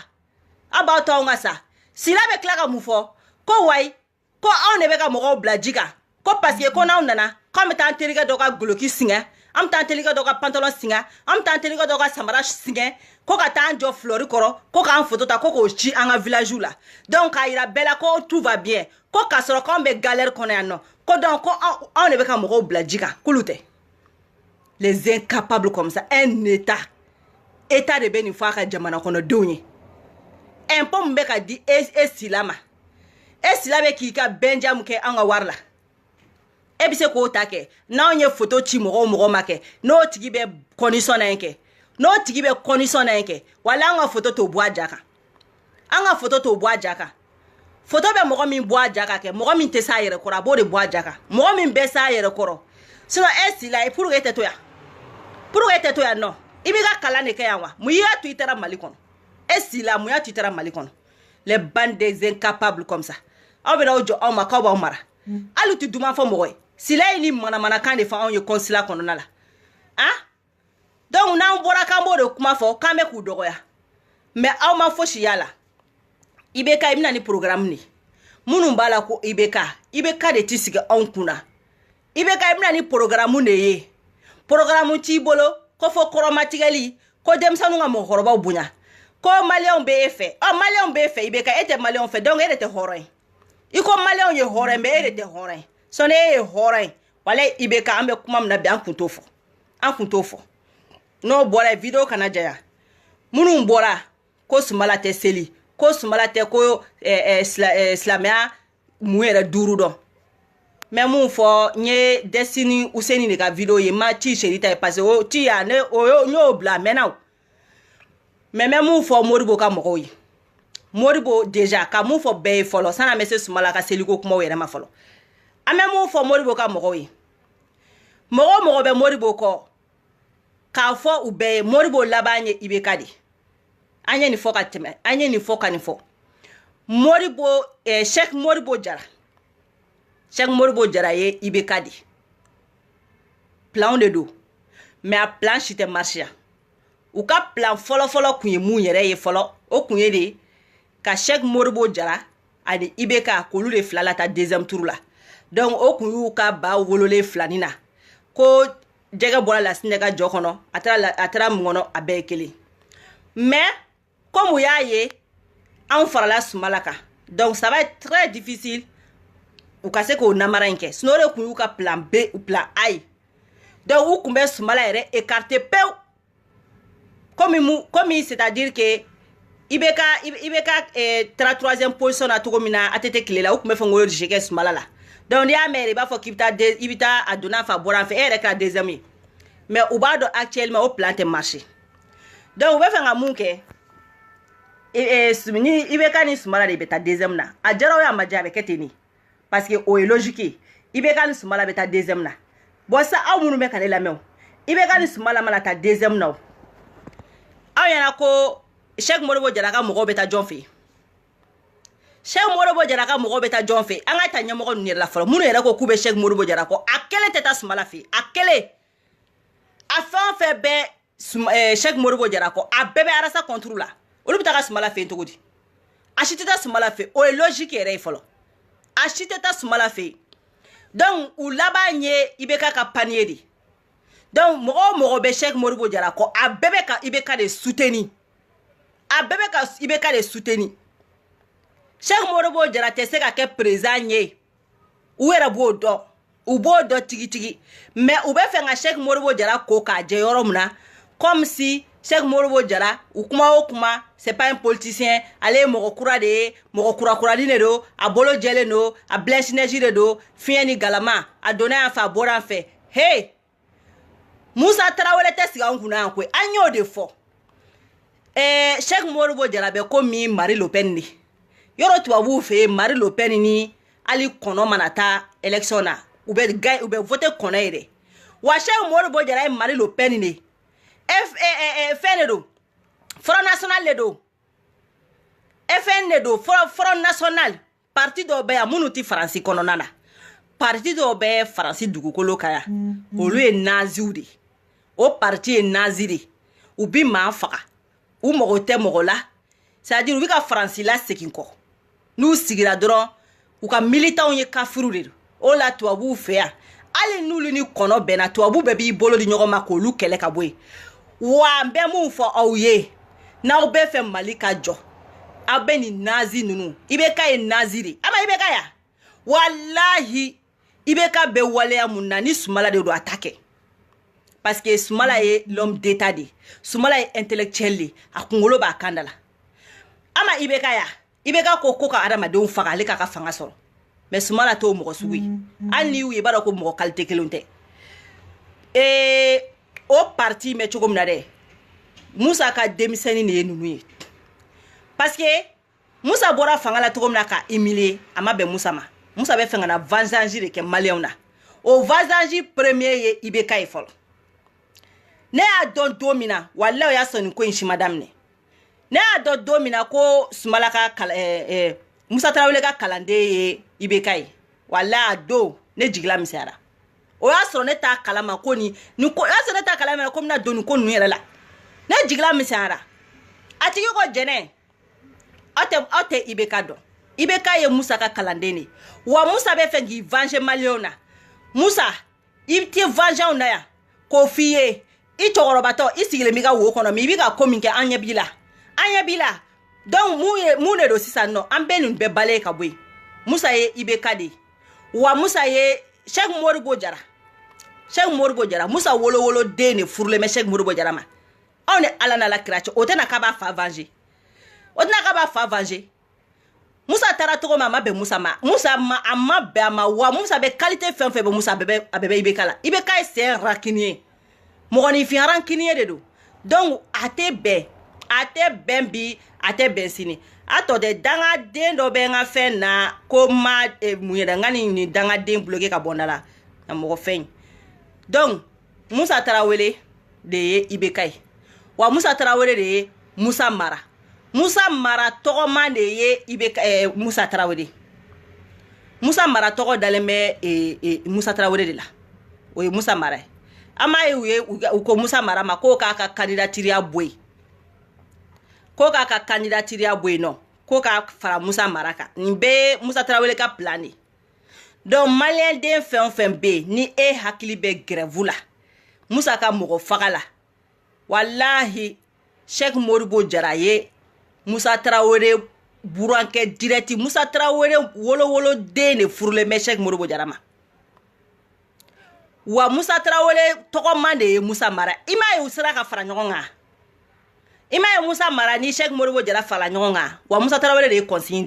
aw b'aw to anw ka sa sila bɛ tila ka mun fɔ ko wayi ko anw de bɛ ka mɔgɔw bila ji kan ko parce que ko n'anw nana k'an bɛ taa an terikɛ dɔ ka goloki singɛ an bɛ taa an terikɛ dɔ ka pantalon singɛ an bɛ taa an terikɛ dɔ ka samara singɛ ko ka taa an jɔ fleur kɔrɔ ko k'an photo ta ko k'o ci an ka village la donc k'a yira bɛɛ la ko tout va bien ko k'a sɔrɔ k'anw bɛ galère kɔnɔ yan nɔ ko donc ko anw de bɛ ka mɔgɔw bila ji kan k'olu tɛ les incapables comme ça un état de bɛ nin fɔ a ka jamana kɔnɔdenw ye impôt min bɛ ka di e sila ma e sila bɛ k'i ka bɛnja mun kɛ an ka wari la e bɛ se k'o ta kɛ n'anw ye photo ci mɔgɔ ma kɛ n'o tigi bɛ condition na yen kɛ n'o tigi bɛ condition na yen kɛ wala an ka photo t'o bɔ a ja kan an ka photo t'o bɔ a ja kan photo bɛ mɔgɔ min bɔ a ja kan kɛ mɔgɔ min tɛ s'a yɛrɛ kɔrɔ a b'o de bɔ a ja kan mɔgɔ min bɛ s'a yɛrɛ kɔrɔ sinon e sila pour que e tɛ to yan nɔ i b'i ka kalan de kɛ yan wa mun y'a to i taara Mali kɔnɔ e sila mun y'a to i taara Mali kɔnɔ les bandes des incapables comme ça aw bɛ n'aw jɔ aw ma k'aw b'aw mara hali tɛ duman fɔ mɔgɔ ye sila ye ni manamanakan de fɔ anw ye consulat kɔnɔna la ah donc n'an bɔra k'an b'o de kuma fɔ k'an bɛ k'u dɔgɔya mais aw ma fosi y'a la IBK i bɛna ni programme de minnu b'a la ko IBK de t'i sigi anw kun na IBK i bɛna ni programme de ye programme t'i bolo ko fɔ kɔrɔmatigɛli ko denmisɛnninw ka mɔgɔkɔrɔbaw bonya ko maliyɛnw bɛ e fɛ maliyɛnw bɛ e fɛ IBK e tɛ maliyɛnw fɛ donc e de tɛ hɔrɔn ye i ko maliyɛnw ye hɔrɔn mais e de tɛ hɔrɔn ye sɔni e ye hɔrɔn ye wala IBK an bɛ kuma min na bi an kun t'o fɔ n'o bɔra ye video kana jaya minnu bɔra ko Sumala tɛ seli ko Sumala tɛ ko silamɛya mun yɛrɛ 5 dɔn mais mun fɔ n ye Destiny Useni de ka video ye ma ci seri ta ye parce que o ci ya ne o y'o bila mɛnna o mais mun fɔ Moribo ka mɔgɔw ye Moribo déjà ka mun fɔ bɛɛ ye fɔlɔ san'a bɛ se Sumala ka seliko kumaw yɛrɛ ma fɔlɔ an bɛ mun fɔ Moribo ka mɔgɔw ye mɔgɔ bɛ Moribo kɔ k'a fɔ u bɛɛ ye Moribo laban ye IBK de an ye nin fɔ ka tɛmɛ an ye nin fɔ ka nin fɔ Moribo Cheikh Moribo Jara ye IBK de plan de do mais a plan si tɛ marcher u ka plan fɔlɔ kun ye mun yɛrɛ ye fɔlɔ o kun ye de ka Cheikh Moribo Jara ani IBK k'olu de fila la ta deuxième tour la donc o kun y'u ka ba wololen filani na ko jɛgɛ bɔra Lasinɛ ka jɔ kɔnɔ a taara mun kɔnɔ a bɛɛ ye kelen mais comme u y'a ye anw farala Sumala kan donc ça va être très difficile u ka se k'o namara in kɛ sinon o de kun y'u ka plan B ou plan A ye donc u kun bɛ Sumala yɛrɛ écarté pewu comme c'est-à-dire que IBK taara 3e position na cogo min na ATT tile la u kun bɛ fɛ k'o rejeter Sumala la donc n'i y'a mɛn i b'a fɔ k'i bɛ taa a donna fa bɔra an fɛ e yɛrɛ kɛra 2e ye mais u b'a dɔn actuellement o plan tɛ marcher donc u bɛ fɛ ka mun kɛ ni IBK ni Sumala de bɛ taa 2e na a jara o ye a ma diya a bɛ kɛ ten de parce que o ye logique ye IBK ni Sumala bɛ taa 2e na bon sa aw minnu bɛ ka ne lamɛn o IBK ni Sumala mana taa 2e na o aw ɲɛna ko Cheikh Moribo Jara ka mɔgɔw bɛ taa jɔn fɛ yen Cheikh Moribo Jara ka mɔgɔw bɛ taa jɔn fɛ an ka ta ɲɛmɔgɔ ninnu yɛrɛ la fɔlɔ minnu yɛrɛ ko k'u bɛ Cheikh Moribo Jara kɔ a kelen tɛ taa Sumala fɛ yen a kelen a fɛn o fɛn bɛ Cheikh Moribo Jara kɔ a bɛɛ bɛ arasa contre la olu bɛ taa ka Sumala fɛ yen cogo di a si tɛ taa Sumala fɛ o ye logique yɛrɛ ye fɔlɔ a si tɛ taa Sumala fɛ donc u laban ye IBK ka panier de donc mɔgɔ o mɔgɔ bɛ Cheikh Modibo Jara kɔ a bɛɛ bɛ ka IBK de soutenir a bɛɛ bɛ ka IBK de soutenir Cheikh Modibo Jara tɛ se ka kɛ président ye u yɛrɛ b'o dɔn u b'o dɔn tigitigi mais u bɛ fɛ ka Cheikh Modibo Jara ko k'a jɛ yɔrɔ min na comme si Cheikh Modibo Jara u kuma o kuma c'est pas un politicien ale ye mɔgɔ kura de ye mɔgɔ kurakurani de don a bolo jɛlen don a Blaise Neige de don fiɲɛ ni galama a donna yan fɛ a bɔra yan fɛ hey Musa Tarawele tɛ sigi an kunna yan koyi an y'o de fɔ Cheikh Modibo Jara bɛ komi Marie Le Pen de yɔrɔ tubabuw fɛ Marie Le Pen ni ali kɔnɔ mana taa élection na u bɛ voter kɔnɔ ye dɛ wa Cheikh Modibo Jara ye Marie Le Pen de fɛn de don Front National de don FN de don Front National parti dɔw bɛ yan minnu tɛ Faransi kɔnɔna na parti dɔw bɛ Faransi dugukolo kan yan olu ye naziw de o parti ye nazi de u bi maa faga u mago tɛ mɔgɔ la c'est-à-dire u bɛ ka Faransi la segin kɔ n'u sigira dɔrɔn u ka militants ye kafiru de don o la tubabuw fɛ yan hali n'olu ni kɔnɔ bɛnna tubabu bɛɛ b'i bolo di ɲɔgɔn ma k'olu kɛlɛ ka bɔ yen wa n bɛ mun fɔ aw ye n'aw bɛ fɛ Mali ka jɔ aw bɛ nin nazi ninnu IBK ye nazi de ama IBK ya wallahi IBK bɛ waleya mun na ni Sumala de don a ta kɛ parce que Sumala ye l'homme d'état de Sumala ye intellectuel de a kunkolo b'a kan da la ama IBK ya IBK ko ka adamadenw faga ale k'a ka fanga sɔrɔ mais Sumala t'o mɔgɔ sugu ye hali ni y'u ye b'a dɔn ko mɔgɔ qualité kelenw tɛ o parti mɛ cogo min na dɛ Musa ka denmisɛnnin de ye ninnu ye parce que Musa bɔra fanga la cogo min na ka humilier a ma bɛn Musa ma Musa bɛ fɛ ka na vengeance de kɛ maliyɛnw na o vengeance premier ye IBK ye fɔlɔ ne y'a dɔn don min na walahi o y'a sɔrɔ nin ko in si ma daminɛ ne y'a dɔn don min na ko Sumala ka Musa Tarawele ka kalanden ye IBK ye walahi a don ne jigila misɛnyara o y'a sɔrɔ ne t'a kalama ko nin ko y'a sɔrɔ ne t'a kalama ko mina don nin ko ninnu yɛrɛ la ne jigila misɛnyara a tigi ko jɛnɛ aw tɛ IBK dɔn IBK ye Musa ka kalanden de wa Musa bɛ fɛ k'i venger maliyɛnw na Musa i tɛ venger anw na yan k'o f'i ye i cɛkɔrɔbatɔ i sigilen b'i ka wo kɔnɔ mais i bɛ ka ko min kɛ an ɲɛ b'i la donc mun de don sisan nɔ an bɛ nin bɛɛ balaye ka bɔ yen Musa ye IBK de wa Musa ye Cheikh Modibo Jara Musa wolowolo den de furulen bɛ Cheikh Modibo Jara ma anw ni Ala n'Ala kira cɛ o tɛna k'a b'a fa venger Musa taara togo min a ma bɛn Musa ma a ma bɛn a ma wa Musa bɛ qualité fɛn fɛn bɛ Musa a bɛɛ bɛ IBK la IBK ye c'est rancunier mɔgɔninfin rancunier de don donc a tɛ bɛn bi a tɛ bɛn sini a tɔ tɛ dangaden dɔ bɛ n ka fɛn na ko ma mun yɛrɛ n ka nin dangaden bloqué ka bɔ n da la a mɔgɔ fɛn donc Musa Tarawele de ye IBK ye wa Musa Tarawele de ye Musa Mara tɔgɔman de ye IBK Musa Tarawele Musa Mara tɔgɔ dalen bɛ Musa Tarawele de la o ye Musa Mara ye an m'a ye u ko Musa Mara ma k'o k'a ka candidature bɔ yen nɔ k'o ka fara Musa Mara kan nin bɛɛ ye Musa Tarawele ka plan de donc maliyɛn den fɛn o fɛn bɛ yen ni e hakili bɛ grève la Musa ka mɔgɔ faga la wallahi Cheikh Modibo Jara ye Musa Tarawele burankɛ direct Musa Tarawele wolowolo den de furulen bɛ Cheikh Modibo Jara ma wa Musa Tarawele tɔgɔman de ye Musa Mara i m'a ye u sera ka fara ɲɔgɔn kan i m'a ye Musa Mara ni Cheikh Modibo Jara fara ɲɔgɔn kan wa Musa Tarawele de ye consigne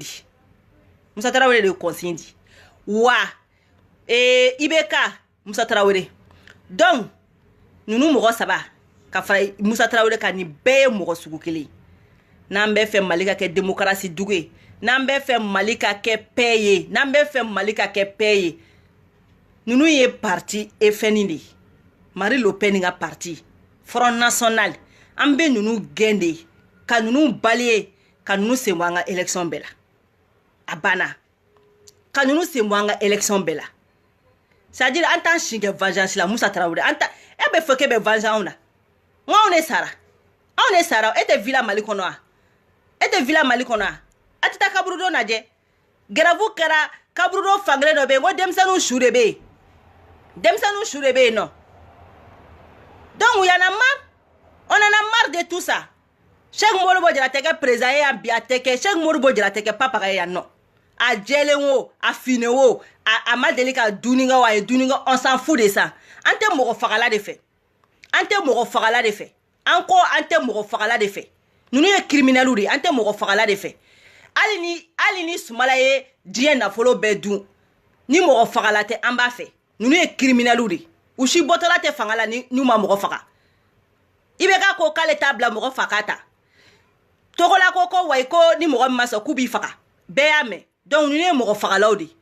di wa IBK Musa Tarawele donc ninnu mɔgɔ saba ka fara Musa Tarawele kan nin bɛɛ ye mɔgɔ sugu kelen n'an bɛ fɛ Mali ka kɛ démocratie dugu ye n'an bɛ fɛ Mali ka kɛ paix ye ninnu ye parti FN de Marie Le Pen ka parti Front National an bɛ ninnu gɛn de ka ninnu balaye ka ninnu sen bɔ an ka élection bɛɛ la a banna ka ninnu sen bɔ an ka élection bɛɛ la c'est-à-dire an t'an si kɛ vengeance la Musa Tarawele e bɛ fɛ k'e bɛ venger anw na anw ne sara e tɛ villa Mali kɔnɔ wa atita kaburu do naje garavu kara kaburu do fangre do be ngo demsanu shurebe non donc il y en a marre on en a marre de tout ça Cheikh Modibo Diarra teke président ya biateke Cheikh Modibo Diarra teke papa ya non a jelenwo a finewo a madelika duninga wa duninga on s'en fout de ça ante mogo fagala de fait encore ante mogo fagala de fait nous ne criminel ou ante mogo fagala de fait ali ni sumala ye dien na folo bedu ni mogo fagala te amba fait nous ne criminel ou shi botola te fangala ni ma mogo faga ibeka ko kale tabla mogo fakata tokola koko waiko ni mogo masa kubi faga beyame donc nous ne mogo fagala odi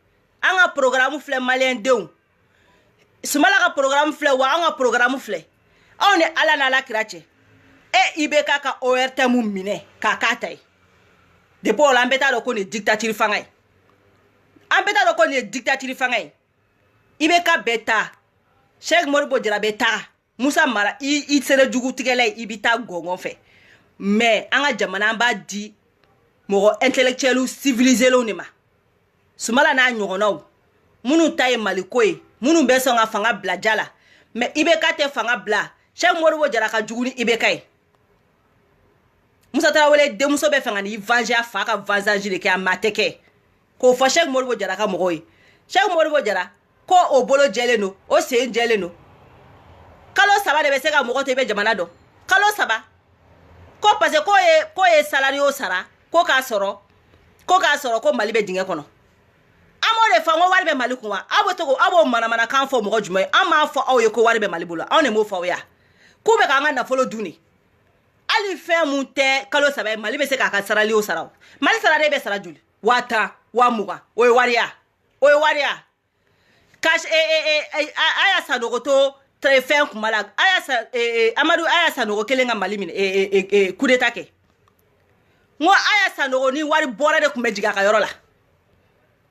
anga programme flé malien deun sumala ka programme flé wa anga programme flé on est ala na la krache ibeka ka ORT mu mine ka katay de pour l'ambeta do ko ni dictature fangay ambeta do ko ni dictature fangay ibeka beta Cheikh Modibo Diarra beta Musa Mara i sere jugu tigele ibita gongon fe mais anga jamana ba di mogo intellectuel ou civilisé lo ne ma sumala na nyogono munu taye malikoy munu beso nga fanga bla jala mais ibeka te fanga bla Cheikh Modibo Diarra ka jugu ni ibeka Musa Traoré de muso be fanga ni vanja faka vanzaji de ke amateke ko fa Cheikh Modibo Diarra ka mogoy Cheikh Modibo Diarra ko obolo jeleno o se jeleno kalo saba de be se ka mogo te be jamana do kalo saba ko parce ko e salario sara ko ka soro ko mali be dinge kono amore fa ngo wari be mali kunwa abo to ko abo mana kan fo mogo jumay ama fo aw ye ko wari be mali bula on e mo fo ya ku be ka ngana folo duni ali fe munte kalo saba mali be se ka salario sara mali sara de be sara juli wata wa muga o waria cash aya sanogoto très fin kumala aya Amadou aya sanogo kelenga mali mine coup d'état ke ngo aya sanogo ni wari bora de kumejiga ka yoro la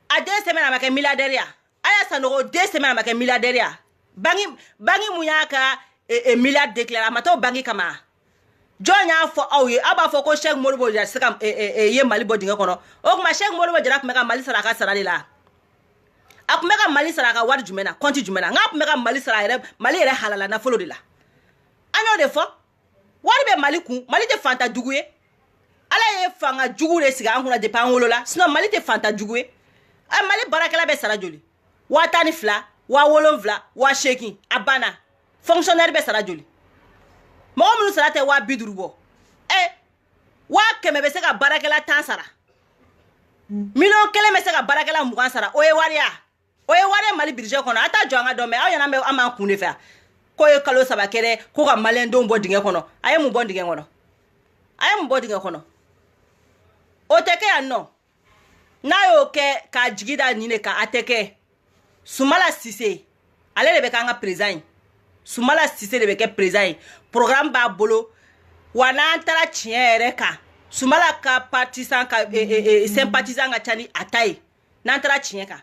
a 2 semaines amake milliardaire ya aya sanogo 2 semaines amake milliardaire ya bangi muyaka milliard déclaré amato bangi kama jonya fo awye aba fo ko Cheikh Modibo Diarra sekam ye mali bodinga kono o kuma Cheikh Modibo Diarra kumeka mali saraka sarali la akumeka mali saraka wari jumena konti jumena ngakumeka mali saraka mali ere halala na folo de la anyo de fo wari be mali kun mali te fanta duguye ala ye fanga jugu de siga an kuna de pangolo la sinon mali te fanta juguye mali barakela be sara joli wa tani fla wa wolonvla wa shekin abana fonctionnaire be sara joli mo munu sara te wa bidurubo wa keme be se ka barakela tan sara million kele me se ka barakela mugan sara o ye wari mali budget kono ata jonga do me ayana me ama kunde fa ko ye kalo saba kere ko ka malen do mbo dinge kono aye mu bo dinge kono o teke anno na yo ke ka jigida nine ka ateke Sumala Cissé ale de be ka nga président Sumala Cissé de be ke président programme ba bolo wana antara tiere ka Sumala ka partisan ka sympathisant ka chani atai nantara tiere ka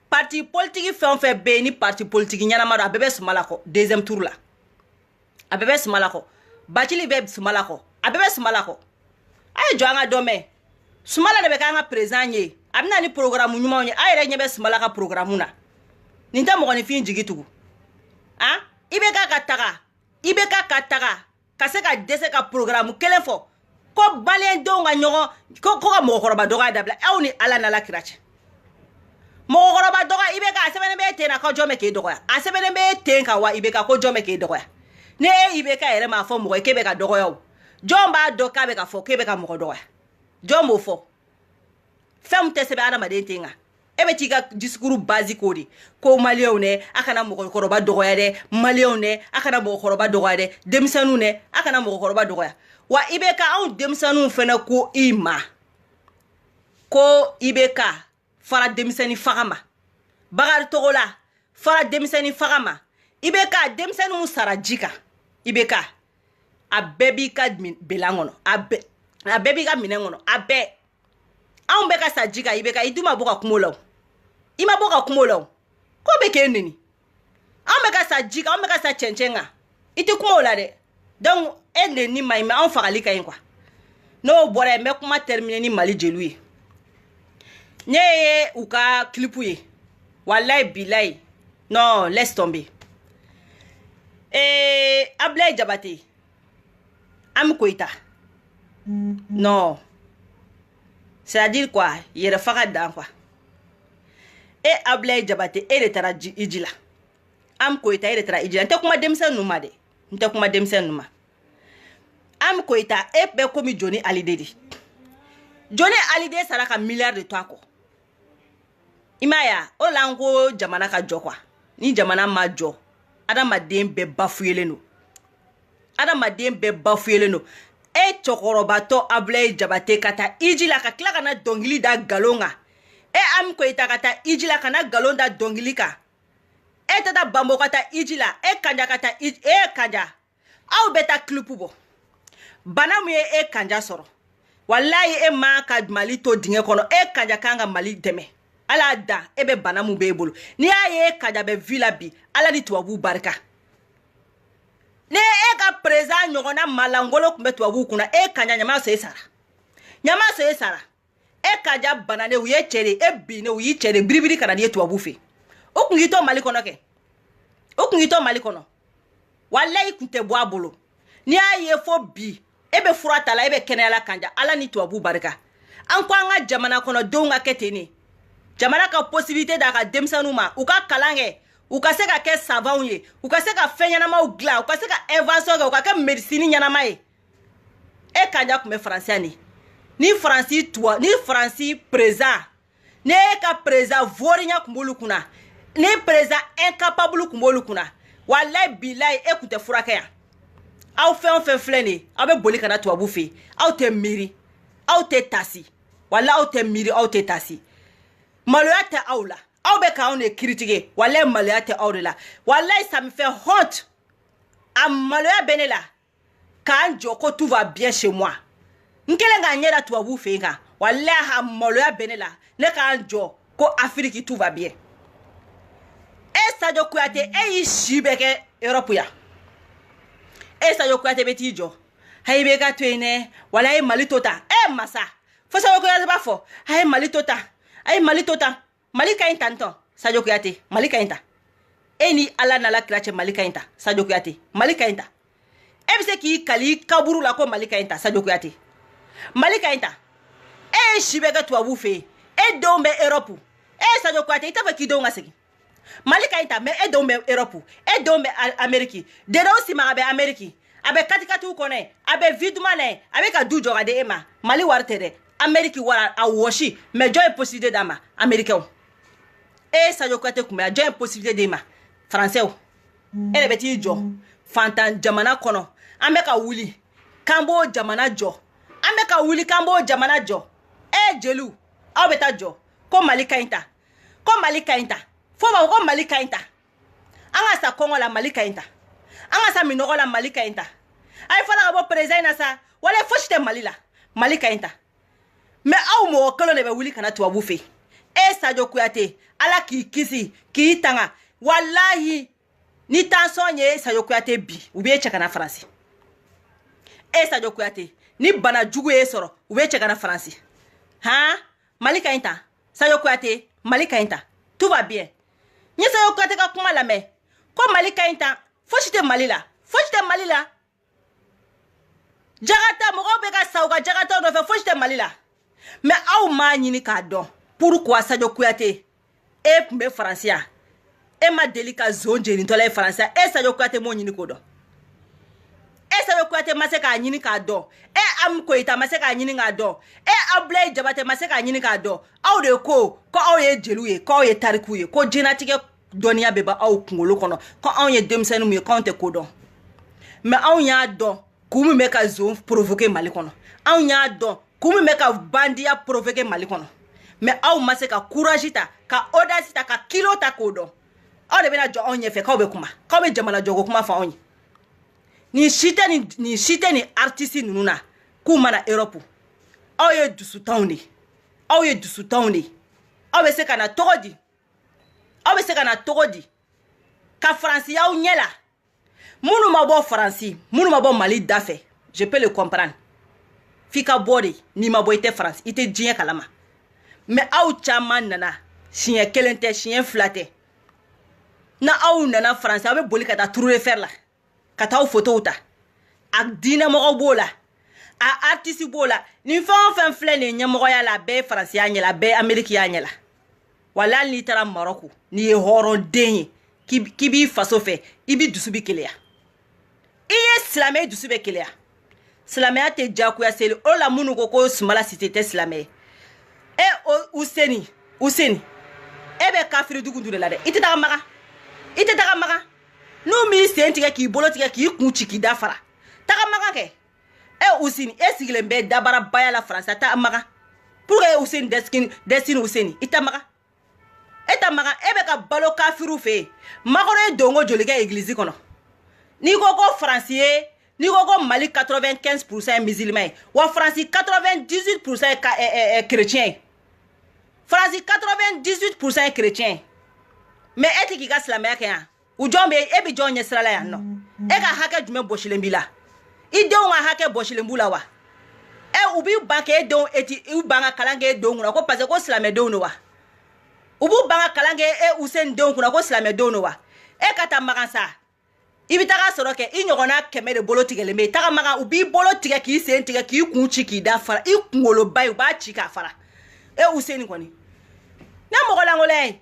parti politique fait be ni parti politique nyana maro abebe Sumala ko deuxième tour la abebe Sumala ko Bachili be Sumala ko abebe Sumala ko ay joanga dome Sumala de be ka nga président ye amna ni programme nyuma nye ay re nyebe Sumala ka programme na ninta mo ni fin jigitugu ibeka kataka kaseka dese ka programme kelen fo ko balien donga nyogo ko ka mo koroba doga dabla awni ala na la kirache mo koroba doga ibeka asebene be tena ko jome ke doga asebene be tenka wa ibeka ko jome ke doga ne ibeka ere ma fo mo ke be ka doga yo jomba doka be ka fo ke be ka mo doga jombo fo fem tese be ana ma de tenga ebe tika discours basique odi ko malien ne akana mo koroba doga ya de malien ne akana mo koroba doga ya de demisanu ne akana mo koroba doga ya wa ibeka on demisanu fena ko ima ko ibeka fara demisani fagama bagar togola fara demisani fagama ibeka demisanu sara jika ibeka abebi ka belangono abebi ka minengono abe an beka sa jika ibeka iduma boka kumolo ima boka kumolo ko beke nini an beka sa jika an beka sa chenchenga iti kumola de donc ende ni mai me an fagali kayin kwa no bore me kuma terminer ni mali jelui Ne ou ka clipouye. Wallahi billahi. Non, laisse tomber. Ablaye Jabate. Am Koita. Non. C'est-à-dire quoi? Il y a le quoi. Et Ablaye Jabate, elle est à Ijila. Am Koita, elle est à Ijila. Nte kuma demse numa de. Nte kuma demse numa. Am Koita, e be komi Johnny Hallyday. Johnny Hallyday saraka milliard de toi ko. Imaya, o lango jamana ka jo kwa. Ni jamana ma jo. Adamaden be bafuyele no. Adamaden be bafuyele no. E chokorobato Ablaye Jabate kata Ijila ka kila kana dongili da galonga. E Am Koita kata Ijila kana galon da dongili ka. E tata bambo kata Ijila. E kanja kata e kanja. Au beta klupubo. Banamu e kanja soro. Wallahi e ma ka Mali to dinge kono. E kanja kanga Mali deme. Ala da ebe banamu be bolo. Ni aye kanja be villa bi. Ala di tuwabu barika. Ne e ka preza nyogona malangolo kumbe tuwabu kuna. E kanja nyama se sara. Nyama se sara. E kanja banane uye chere. E bine uye chere. Bribiri kana diye tuwabu fe. Ukungito Mali kono ke. Ukungito Mali kono. Wallahi kunte boa bolo. Ni aye fo bi. Ebe furata la ebe kene ala kanja. Ala ni tuwabu barika. Anko anga jamana kono donga ketene. Jamana ka possibilité da ka demsanuma. Uka kalange. Uka se ka ke savant ye. Uka se ka fenyana ou gla. Uka se ka invention ge. Uka ke medicine nyanama ye. E kanja kume français ni. Ni français toi. Ni français présent. Ne ka présent vorinya kumbulu kuna. Ni présent incapable kumbulu kuna. Wallahi billahi ekute furake ya. Aw fe flene. Aw be boli kana tuwabu fe. Aw te miri. Aw te tasi. Wallahi aw te miri, aw te tasi. Maloya te aw la. Aw be ka on e critiquer. Wallahi maloya te aw la. Wallahi ça me fait honte. A maloya benela. Quand Joko tout va bien chez moi. Nkele nga nyera tuwabu fe nga. Wallahi a maloya benela. Ne ka jo ko Afrique tout va bien. E Sadio Kouyaté e ishibeke Europe ya. E Sadio Kouyaté beti jo. Haibe ka twene. Wallahi Mali tota. E masa. Fo Sadio Kouyaté ba fo. Hai Mali tota. Ay Mali tota. Mali ka intanto. Sadio Kouyaté. Mali ka inta. Eni ala nala krache Mali ka inta. Sadio Kouyaté. Mali ka inta. Ebise ki kali kaburu la ko Mali ka inta. Sadio Kouyaté. Mali ka inta. E shibega tuwabu fe. E dombe Europe. E Sadio Kouyaté ita fa ki donga segi. Mali ka inta me e dombe Europe. E dombe Ameriki. Dero si ma abe Ameriki. Abe katikati ukone. Abe vidumane. Abe ka dujo gade ema. Mali wartere. Ameriki wara a woshi. Me joy possibilité dama. Américain. E Sadio Kouyaté kume a joy possibilité dama. Français. Ele beti jo. Fantan jamana kono. Ameka wuli. Kambo jamana jo. Ameka wuli kambo jamana jo. E jelu. Aw beta jo. Ko Mali ka inta. Ko Mali ka inta. Fo ba ko Mali ka inta. Anga sa Congo la Mali ka inta. Anga sa Minoro la Mali ka inta. Ay fala bo président na sa. Wala foshite Mali la. Mali ka inta. Mais aw mo kolo ne be wuli kana tuwabu fe. E Sadio Kouyaté ala ki kisi ki tanga. Wallahi ni tansonye Sadio Kouyaté bi. Ubiye cheka na France. E Sadio Kouyaté ni bana jugu e soro. Ubiye cheka na France. Ha? Mali ka inta. Sadio Kouyaté Mali ka inta. Tout va bien. Ni Sadio Kouyaté ka kuma la me. Ko Mali ka inta. Foshite Mali la. Foshite Mali la. Jagata mo be ka sauka jagata no fe foshite Mali la. Mais aw ma nyini ka don. Pourquoi Sadio Kouyaté e pumbe français e ma delika zonje ni tola français e Sadio Kouyaté mo nyini ko don. E Sadio Kouyaté ma se ka nyini ka don. E Am Koita ma se ka nyini ka don. E Ablaye Jabate ma se ka nyini ka don. Aw de ko aw ye jelu ye, ko aw ye tariku ye, ko jenatique donia beba aw kungolo kono, ko aw ye demsenu mu ye ko te ko don. Mais aw nya don kumu me ka zone provoquer Mali kono. Aw nya don kumu me ka bandia provoquer Mali kono. Mais aw ma se ka courage ta, ka audace ta, ka kilo ta ko don. Aw de bena jo onye fe ka be kuma. Ka be jamana jogo kuma fa onye. Ni shite ni artiste nuna kuma na Europe. Aw ye dusu tawni. Aw ye dusu tawni. Aw be se kana togodi. Aw be se kana togodi. Ka France yaw nyela. Munu ma bo France, munu ma bo Mali dafe. Je peux le comprendre. Fika body ni ma bo ite France, ite djien kalama. mais aw caman nana siɲɛ kelen tɛ siɲɛ fila tɛ na aw nana faransi aw bɛ boli ka taa Touré Fer la ka taa aw photow ta a diinɛmɔgɔ b'o la a artiste b'o la nin fɛn o fɛn filɛ nin ɲɛmɔgɔya la a bɛɛ ye faransi y'a ɲɛ la a bɛɛ ye Amérique y'a ɲɛ la wala hali n'i taara Marɔku n'i ye hɔrɔnden ye k'i b'i faso fɛ i bi dusu bi keleya i ye silamɛ dusu bɛ keleya silamɛya tɛ jagoya seli o la minnu ko Sumala Sise tɛ silamɛ ye Useni e bɛ kafiri dugu de la dɛ i tɛ taga maga n'u m'i sen tigɛ k'i bolo tigɛ k'i kun ci k'i da fara taga maga kɛ Useni e sigilen bɛ dabara baya la faransi ta maga pour que Useni Destiny Useni i ta maga e bɛ ka balo kafiru fɛ makɔrɔ ye dongo joli kɛ église kɔnɔ n'i ko faransi ye n'i ko Mali 95% musulman ye wa faransi 98% ye chrétien ye faransi 98% ye chrétien mais e tɛ k'i ka silamɛya kɛ yan u jɔn bɛ e bɛ jɔn ɲɛ sira la yan nɔ e ka hakɛ jumɛn bɔsilen b'i la i denw ka hakɛ bɔsilen b'u la wa u b'i ban k'e denw u ban ka kalan kɛ e denw kunna ko parce que ko silamɛdenw don wa u b'u ban ka kalan kɛ Useni denw kunna ko silamɛdenw don wa e ka taa magan sa i bɛ taga sɔrɔ kɛ i ɲɔgɔnna 100 de bolo tigɛlen bɛ taga magan u b'i bolo tigɛ k'i sen tigɛ k'i kun ci k'i da fara i kunkoloba ye u b'a ci k'a fara Useni kɔni ne mɔgɔ lankolon ye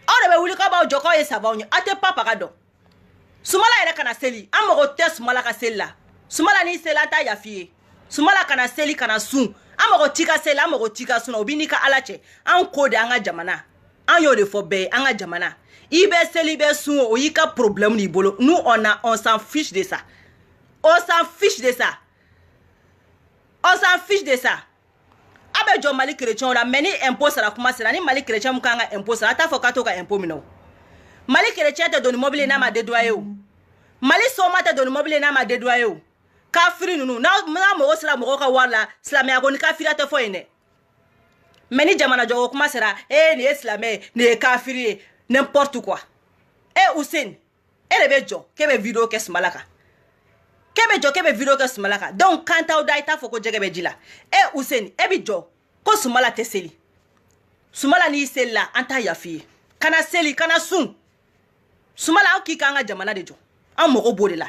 aw de bɛ wuli k'aw b'aw jɔ k'aw ye sabaw ye aw tɛ papa ka dɔn Sumala yɛrɛ kana seli an mɔgɔ tɛ Sumala ka seli la Sumala n'i seli an t'a yafi ye Sumala kana seli kana sun an mɔgɔ ti ka seli an mɔgɔ ti ka sun o b'i n'i ka Ala cɛ an ko de an ka jamana an y'o de fɔ bɛɛ ye an ka jamana i bɛ seli i bɛ sun o y'i ka problème n'i bolo nous on s'en fiche de ça on s'en fiche de ça a bɛ jɔ Mali chrétien la mais ni impôt sara kuma sera ni Mali chrétien mun kan ka impôt sara a t'a fɔ k'a to ka impôt minɛ o Mali chrétien tɛ don ni mobile n'a ma dédoyer o Mali soma tɛ don ni mobile n'a ma dédoyer o kafiri ninnu n'a mɔgɔ sera mɔgɔ ka wari la silamɛya ko ni kafiriya tɛ fɔ yen dɛ mais ni jamana jɔgo kuma sera nin ye silamɛ ye nin ye kafiri ye n'importe quoi Useni e de bɛ jɔ k'e bɛ vidéo kɛ Sumala kan donc kan t'aw da i t'a fɔ ko jɛgɛ bɛ ji la Useni e bɛ jɔ ko Sumala tɛ seli Sumala n'i seli la an t'a yafi ye kana seli kana sun Sumala aw k'i ka an ka jamana de jɔ an mɔgɔ b'o de la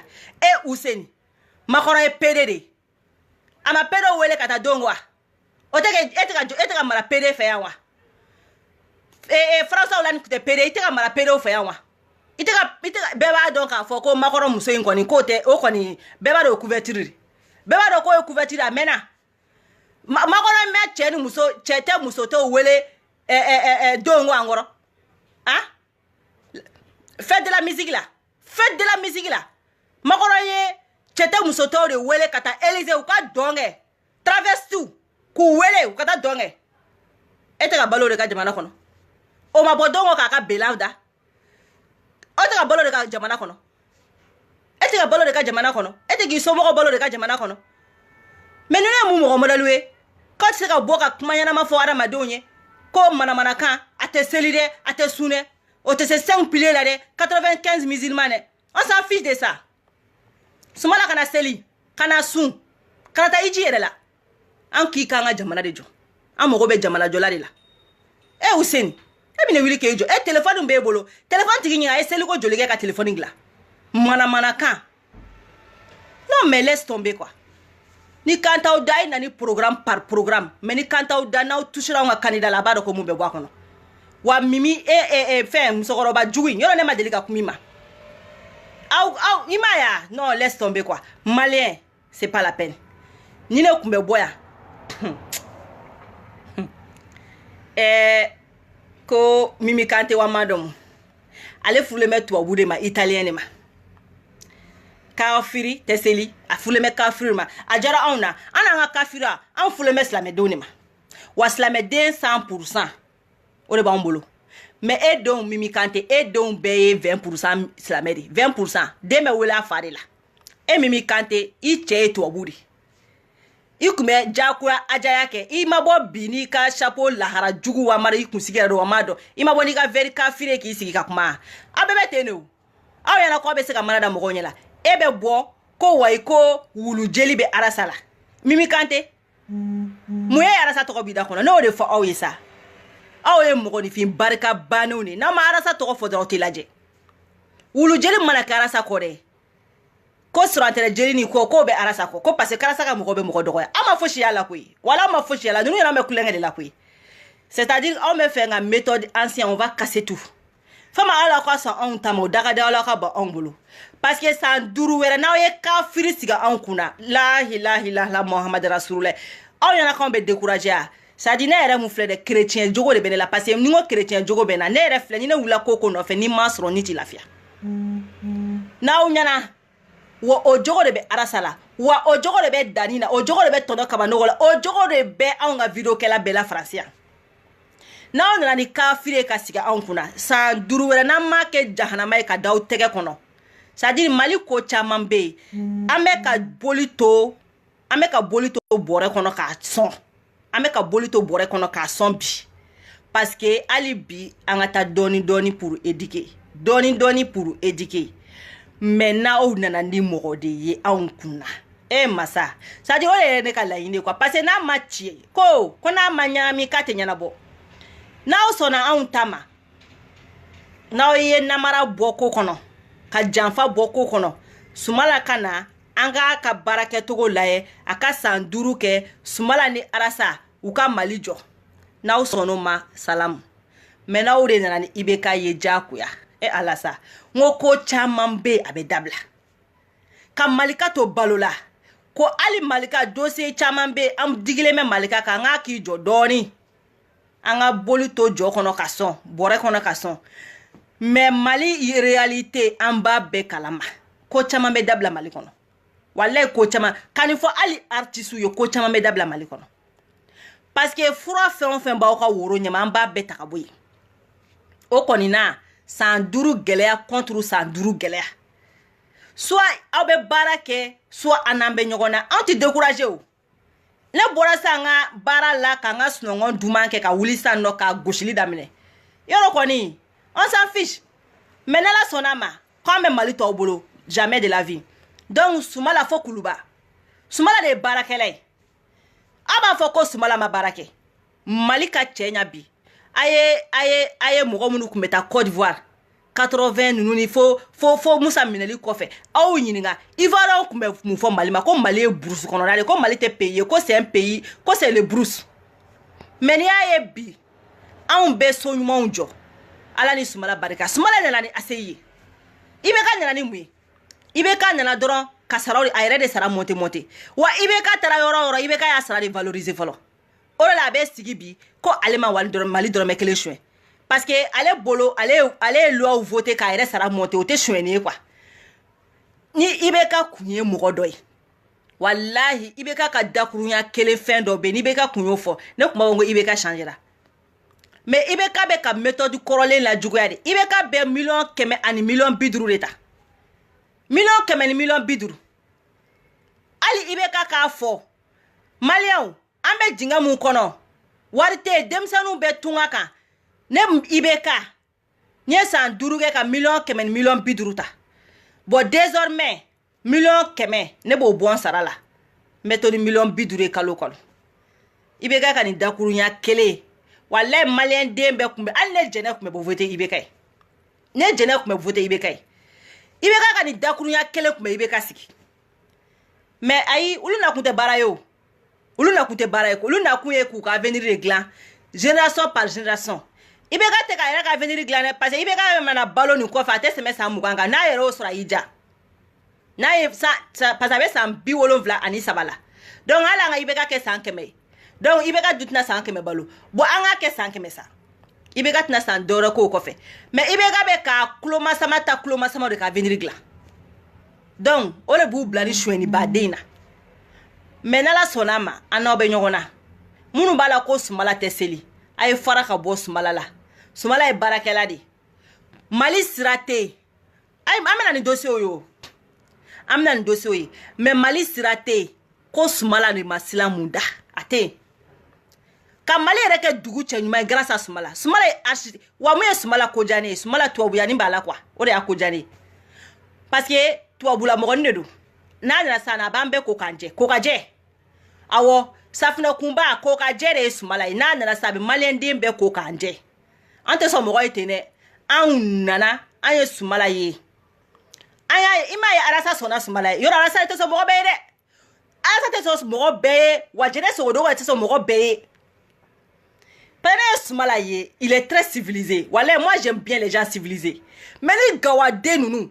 Useni makɔrɔ ye PD de a ma PD wele ka taa don wa o tɛ e tɛ ka mara PD fɛ yan wa Faransaw la ni tɛ PD i tɛ ka mara PD fɛ yan wa i tɛ ka bɛɛ b'a dɔn k'a fɔ ko makɔrɔ muso in kɔni k'o tɛ o kɔni bɛɛ b'a dɔn o couverture bɛɛ b'a dɔn k'o ye couverture a mɛnna makɔrɔ mɛ cɛ ni muso cɛ tɛ muso t'o wele don ko an kɔrɔ fête de la musique la makɔrɔ ye cɛ tɛ muso t'o de wele ka taa Élysée u ka dɔn kɛ travesti k'u wele u ka taa dɔn kɛ e tɛ ka balo de ka jamana kɔnɔ o ma bɔ don ko k'a ka belaw da o tɛ ka balo de ka jamana kɔnɔ e tɛ ka balo de ka jamana kɔnɔ e tɛ k'i somɔgɔw balo de ka jamana kɔnɔ mais ninnu ye mun mɔgɔ modèle ye k'aw tɛ se ka bɔ ka kuma ɲɛnama fɔ adamadenw ye ko manamanakan a tɛ seli dɛ a tɛ sun dɛ o tɛ se 5 piliers la dɛ 95 musulmans dɛ on s'en fiche de ça Sumala kana seli kana sun kana taa iji yɛrɛ la an k'i ka an ka jamana de jɔ an mago bɛ jamana jɔla de la Useni e bɛ ne wuli k'e jɔ téléphone b'e bolo téléphone tigi ɲininka a ye seliko joli kɛ ka téléphone dilan manamanakan non mais laisse tomber quoi ni kan t'aw da i na ni programme par programme mais ni kan t'aw da n'aw touchera anw ka candidat la a b'a dɔn ko mun bɛ bɔ a kɔnɔ wa Mimi fɛn musokɔrɔba jugu in yɔrɔ ne ma deli ka kuma i ma aw i m'a ye non laisse tomber quoi malien c'est pas la peine ni ne tun bɛ bɔ yan ko Mimi Kante wa madam ale furulen bɛ tubabu de ma italien de ma kafiri tɛ seli a furulen bɛ kafiri ma a jara anw na an n'an ka kafiriya an furulen bɛ silamɛdenw de ma wa silamɛden 100% o de b'an bolo mais e denw Mimi Kante e denw bɛɛ ye 20% silamɛ de 20% den bɛ wele a fa de la Mimi Kante i cɛ ye tubabu de i kun bɛ jakura ajaya kɛ i ma bɔ bi n'i ka chapeau lahara jugu wa mara i kun sigi yɛrɛ wa ma dɔn i ma bɔ n'i ka verre kafiri k'i sigi ka kuma a bɛɛ bɛ ten de o aw ɲɛna k'aw bɛ se ka mana da mɔgɔw ɲɛ la e bɛ bɔ ko wa i ko wulu jeli bɛ arasa la Mimi Kante Mun ye arasa tɔgɔ bida kɔnɔ n'o de fɔ aw ye sa aw ye mɔgɔnifin barika banenw de n'a ma arasa tɔgɔ fɔ dɔrɔn tɛ lajɛ wulu jeli mana kɛ arasa kɔ dɛ ko surantɛrɛ jeli ni ko bɛ arasa kɔ ko parce que arasa ka mɔgɔ bɛ mɔgɔ dɔgɔya an ma fosi y'a la koyi wala an ma fosi y'a la ninnu yɛrɛ bɛ kulonkɛ de la koyi c'est-à-dire anw bɛ fɛ ka méthode ancienne on va casser tout fɛn ma ala ka sɔn anw ta ma o dagada ala ka ban anw bolo parce que san 5 wɛrɛ n'aw ye kafiri sigi anw kunna la ilaha illallah muhammad rasulullah aw ɲɛna k'anw bɛ décourager a c'est-à-dire ne yɛrɛ mun filɛ dɛ chrétien jogo de bɛ ne la parce que ni n ko chrétien jogo bɛ na ne yɛrɛ filɛ ni ne wulila ko nɔfɛ ni m'a sɔrɔ ni tɛ lafiya n'aw ɲɛna wa o jogo de bɛ arasa la wa o jogo de bɛ dani na o jogo de bɛ tɔnɔ kabanogo la o jogo de bɛ anw ka video kɛla bɛɛ la faransi yan n'aw nana ni kafiri ka sigi anw kunna san 5 wɛrɛ n'an m'a kɛ jahanama ye ka d'aw tɛgɛ kɔnɔ c'est-à-dire mali ko caman bɛ yen an bɛ ka boli to bɔrɛ kɔnɔ k'a sɔn an bɛ ka boli to bɔrɛ kɔnɔ k'a sɔn bi parce que hali bi an ka taa dɔɔni pour éduquer dɔɔni pour éduquer mais n'aw nana ni mɔgɔ de ye anw kunna masa c'est-à-dire o de ye ne ka laɲini quoi parce que n'a ma ci ko n'a ma ɲagami k'a tɛ ɲɛnabɔ n'aw sɔnna anw ta ma n'aw ye namara bɔ ko kɔnɔ ka janfa bɔ ko kɔnɔ Sumala ka na an ka baara kɛcogo lajɛ a ka san 5 kɛ Sumala ni arasa u ka mali jɔ n'aw sɔnn'o ma salamu mais n'aw de nana ni IBK ye jagoya ala sa n ko ko caman bɛ a bɛ dabila ka malika to balo la ko hali malika dossier caman bɛ an digilen bɛ malika kan an k'a k'i jɔ dɔɔni an ka boli to jɔ kɔnɔ ka sɔn bɔrɛ kɔnɔ ka sɔn mais mali réalité an b'a bɛɛ kalama ko caman bɛ dabila mali kɔnɔ wallahi ko caman kani fɔ hali artiste ye ko caman bɛ dabila mali kɔnɔ parce que fura fɛn o fɛn b'aw ka woro ɲɛma an b'a bɛɛ ta ka bɔ yen o kɔni na san 5 gɛlɛya contre san 5 gɛlɛya soit aw bɛ baara kɛ soit an n'an bɛ ɲɔgɔn na anw tɛ décourager o ne bɔra sa an ka baara la k'an ka sunɔgɔ duman kɛ ka wuli san nɔ ka gosili daminɛ yɔrɔ kɔni on s'en fiche mais n'ala sɔnna ma k'an bɛ mali tɔw bolo jamais de la vie donc Sumala fo kuluba Sumala de ye baarakɛla ye aw b'a fɔ ko Sumala ma baara kɛ mali ka cɛ ɲa bi a ye mɔgɔ minnu tun bɛ taa Côte d'Ivoire 80 ninnu ni fo Musa minɛli kɔfɛ aw ɲininka Ivoiriens tun bɛ mun fɔ mali ma ko mali ye brousse kɔnɔna de ko mali tɛ pays ye ko c'est un pays ko c'est le brousse mais n'i y'a ye bi anw bɛ so ɲumanw jɔ ala ni Sumala barika Sumala nana ni ase ye IBK nana ni mun ye IBK nana dɔrɔn ka saraw a yɛrɛ de sara monte wa IBK taara yɔrɔ IBK y'a sara de valoriser fɔlɔ o de la a bɛ sigi bi ko ale ma mali dɔrɔmɛ 1 suɲɛ parce que ale bolo ale ye loi voter k'a yɛrɛ sara monte o tɛ suɲɛni ye quoi ni IBK kun ye mɔgɔ dɔ ye wallahi IBK ka dakurunya 1 fɛn dɔ bɛ ni IBK kun y'o fɔ ne kuma ko IBK changera mais IBK bɛ ka méthode kɔrɔlen la juguya de IBK bɛ 100 ani 50 de ta 100 ni 50 hali IBK k'a fɔ maliyɛnw an bɛ jinga mun kɔnɔ wari tɛ denmisɛnninw bɛ tunga kan ne IBK n ye san 5 kɛ ka 100 ni 50 ta bon désormais 100 ne b'o bɔ n sara la n bɛ to ni 50 ye kalo kɔnɔ IBK ka nin dakurunya 1 wallahi maliyɛn den bɛɛ kun bɛ hali ne jɛnɛ kun bɛ bɔ voter IBK ye ne jɛnɛ kun bɛ voter IBK ye IBK ka nin dakurunya 1 kun bɛ IBK sigi mais ayi olu na kun tɛ baara ye o olu na kun tɛ baara ye ko olu na kun ye k'u ka avenir de dilan génération par génération IBK tɛ ka yɛrɛ ka avenir dilan dɛ parce que IBK mana balo nin kɔfɛ a tɛ tɛmɛ san 20 kan n'a yɛrɛ y'o sɔrɔ a y'i ja n'a ye parce que a bɛ san 73 la donc hali an ka IBK kɛ san 100 ye donc IBK dun tɛna san 100 balo bon an k'a kɛ san 100 sa IBK tɛna san dɔwɛrɛ k'o kɔfɛ mais IBK bɛ ka kulomasama de ka avenir dilan donc o de b'u bila ni suɲɛni baden na mais n'ala sɔnna ma an n'aw bɛ ɲɔgɔn na minnu b'a la ko Sumala tɛ seli a ye fara ka bɔ Sumala la Sumala ye baarakɛla de mali sira tɛ yen an bɛna nin dossier ye o an bɛna nin dossier ye mais mali sira tɛ yen ko Sumala de ma sila mun da a tɛ yen ka mali yɛrɛ kɛ dugu cɛ ɲuman ye grâce à Sumala Sumala ye architecte wa mun ye Sumala ko diya ne ye Sumala tubabuyanin b'a la quoi o de y'a ko diya ne ye parce que tubabula mɔgɔnin de don n'a nana sisan a b'an bɛɛ ko k'an jɛ ko ka jɛ awɔ safina kumba ko ka jere sumala ina nana sabi malien den be ko ka ande ante so mo itene an nana an ye sumala ye aya ima ya arasa sona sumala yo arasa te so mo be de arasa te so mo be wa jere so do wa te so mo be Pene sumala ye il est très civilisé wala moi j'aime bien les gens civilisés mais les gawade nunu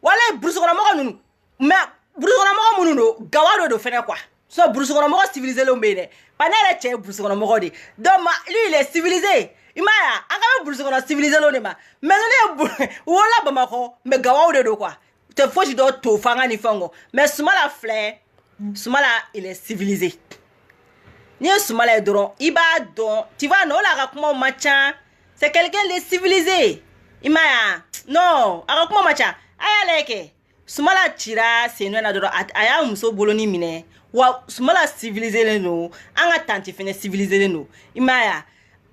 wala brusukona mo nunu mais brusukona mo nunu gawado do fene quoi so brusukona mo civilisé lo mbene panere che brusukona mo de donc lui il est civilisé imaya anga brusukona civilisé lo ne ma mais ne wala ba mako mais gawado do quoi te faut do to fanga ni fango mais sumala fleur sumala il est civilisé ni sumala doron iba don tu vois non la rakuma macha c'est quelqu'un de civilisé imaya non akuma macha aya leke sumala tira seno na doron aya muso boloni mine wa sumala civilisé le no anga tanti fene civilisé le no imaya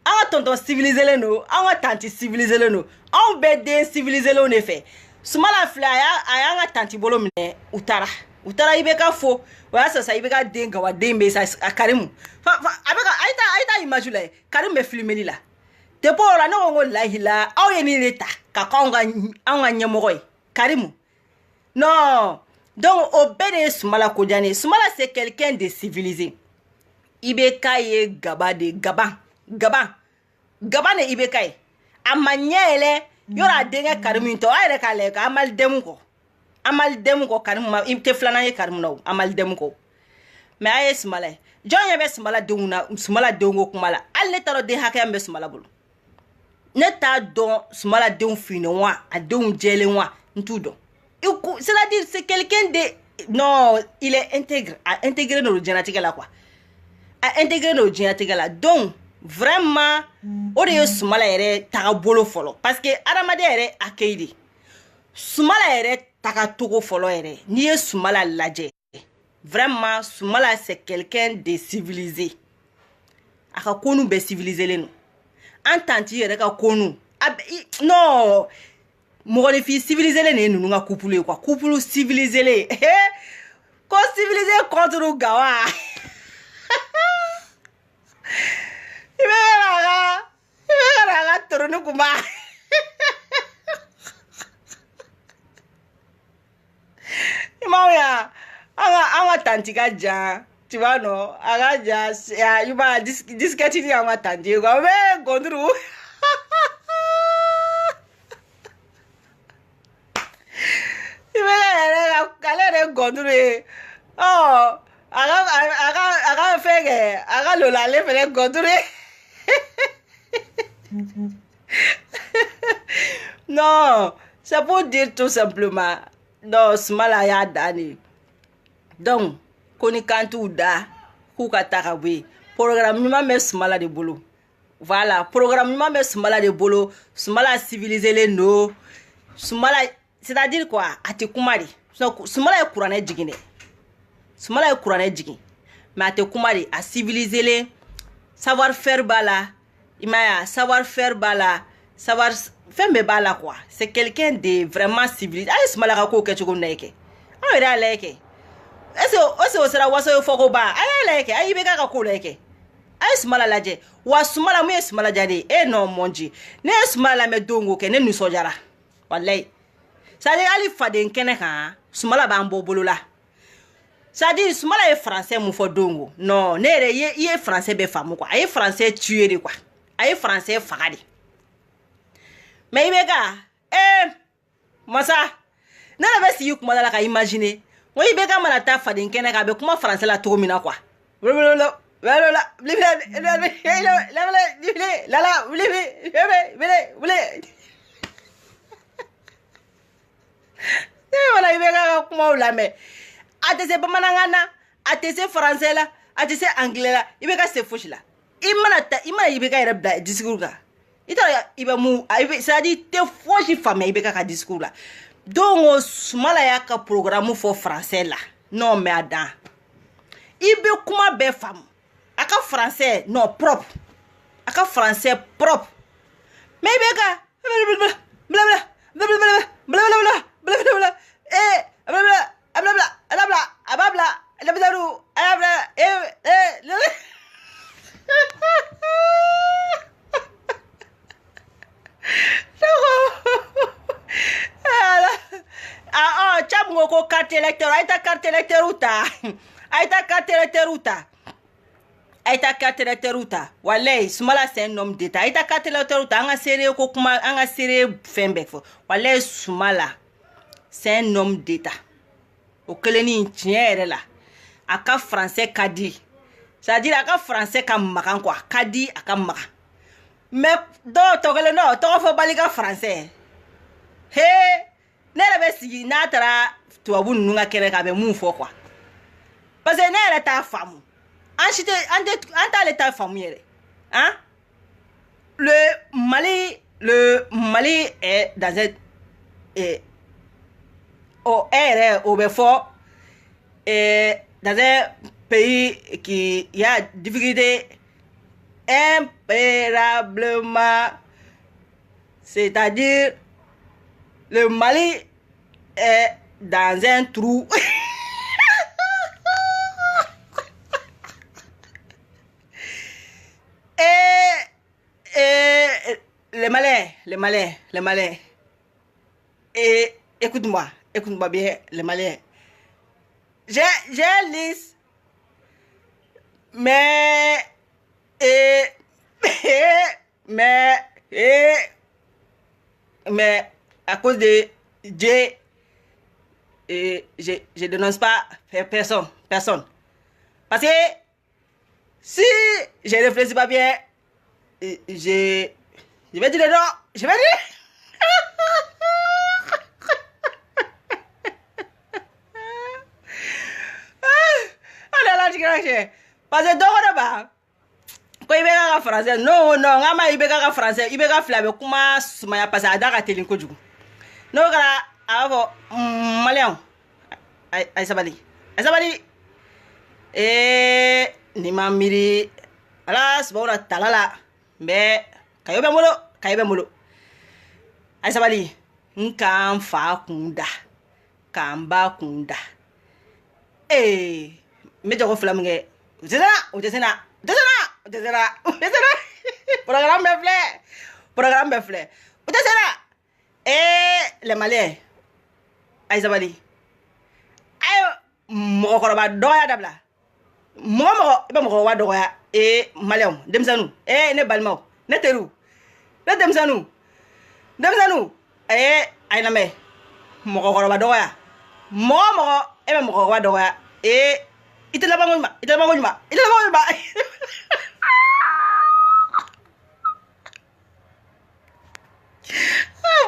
anga tonton civilisé le no anga tanti civilisé le no on be de civilisé le ne fait sumala flaya aya anga tanti bolo mine utara ibeka fo wa sasa ibeka denga wa dembe sa karimu abeka aita imagine karimu filmeli la te pora no ngo lahila aw yeni leta ka konga anga nyamogoy karimu non donc obede sumala kodjane sumala c'est quelqu'un de civilisé ibeka ye gaba ne ibeka ye amanyele yora denga karimu to ayre kale ka amal demu ko karimu ma imte flana ye karimu no amal demu ko mais ay sumala jon yebe sumala dunguna sumala dongo kumala alle taro de hakya mbe sumala bulu neta don sumala don fino wa a don jele wa ntudo c'est-à-dire c'est quelqu'un de non il est intégré dans le génétique là quoi a intégré dans le génétique là donc vraiment o de sumala ere taga bolo folo parce que aramade ere akeidi sumala ere taga togo folo ere ni sumala laje vraiment sumala c'est quelqu'un de civilisé aka konu be civilisé le no antanti ere ka konu non mogole fi civilisé le ne nunu nga couple quoi couple civilisé le ko civilisé contre gawa iberaga toronu kuma imauya anga tantika ja tu vois non aga ja ya yuba disquette ni anga tanti ko be gondru Galere gondru oh aga fege aga lola le fere gondru non c'est pour dire tout simplement non smala ya dani donc koni kantu da ku kataka we programme nyuma me smala de bolo voilà programme nyuma me smala de bolo smala civilisé le no smala c'est-à-dire quoi ati kumari sumala e kurane jigine sumala e kurane jigin mais ati kumari a civilisé le savoir faire bala imaya savoir faire bala savoir faire bala quoi c'est quelqu'un de vraiment civilisé ay sumala ka ko ke chugo neke ay ra leke eso sera waso foko ba ay leke ay be ka ko leke ay sumala laje wa sumala mu sumala jade e no monji ne sumala me dongo ke ne nu sojara wallahi ça dit ali faden kene kan sumala ba mbo bolola ça dit sumala est français mu fo dongo non ne re ye français be famu quoi ay français tuer de quoi ay français fagadi mais ibega masa na la basi yuk mala ka imaginer wo ibega mana ta faden kene ka be kuma français la to mina quoi voilà il va comment la mais atese pas manangana atese français là atese anglais là il va se fouche là imana il va ira discours là il va mu ça dit te fouche femme il va ka discours là donc smala ya ka programme for français là non mais adam il be kuma be femme aka français non propre aka français propre mais il va ka bla ko carte électeur aita carte électeur uta aita carte électeur uta aita carte électeur uta wallahi Sumala c'est un homme d'état aita carte électeur uta anga séré ko kuma anga séré fembe fo wallahi Sumala c'est un homme d'état o keleni tiere la aka français kadi c'est-à-dire aka français ka makan quoi kadi aka maka mais do togele no to fo baliga français he ne be sigi na tara tubabu nunga kere ka be mun fo quoi parce que ne yɛrɛ t'a faamu an t'ale ta faamu yɛrɛ hein le Mali est dans un au be fort dans un pays qui y a difficulté impérablement, c'est-à-dire le Mali est dans un trou. et les Malais. Et écoute-moi bien, les Malais. J'ai une liste, mais à cause de Dieu, je dénonce pas personne. Parce que si je réfléchis pas bien, je vais dire non, je vais dire. Parce que d'abord, quand il veut faire français, non, il veut faire français, il veut faire flamme, comment sumaya passe à Dakar téléco du coup. Non, alors, Malien, Aïsabali, ni mamiri, alas, bon, talala, mais, kayobe molo, Aïsabali, nkam fa kunda, kamba kunda, mais je refais la mingue. Utesena. Programme me fleur. Utesena. Les Maliens. Aïsabali. Mokoroba doya dabla. Mokoroba doya. Malien. Demsanou. Ne balmao. Ne teru. Ne demsanou. Aïname. Mokoroba doya. Mokoroba doya. Itu la bangun ma.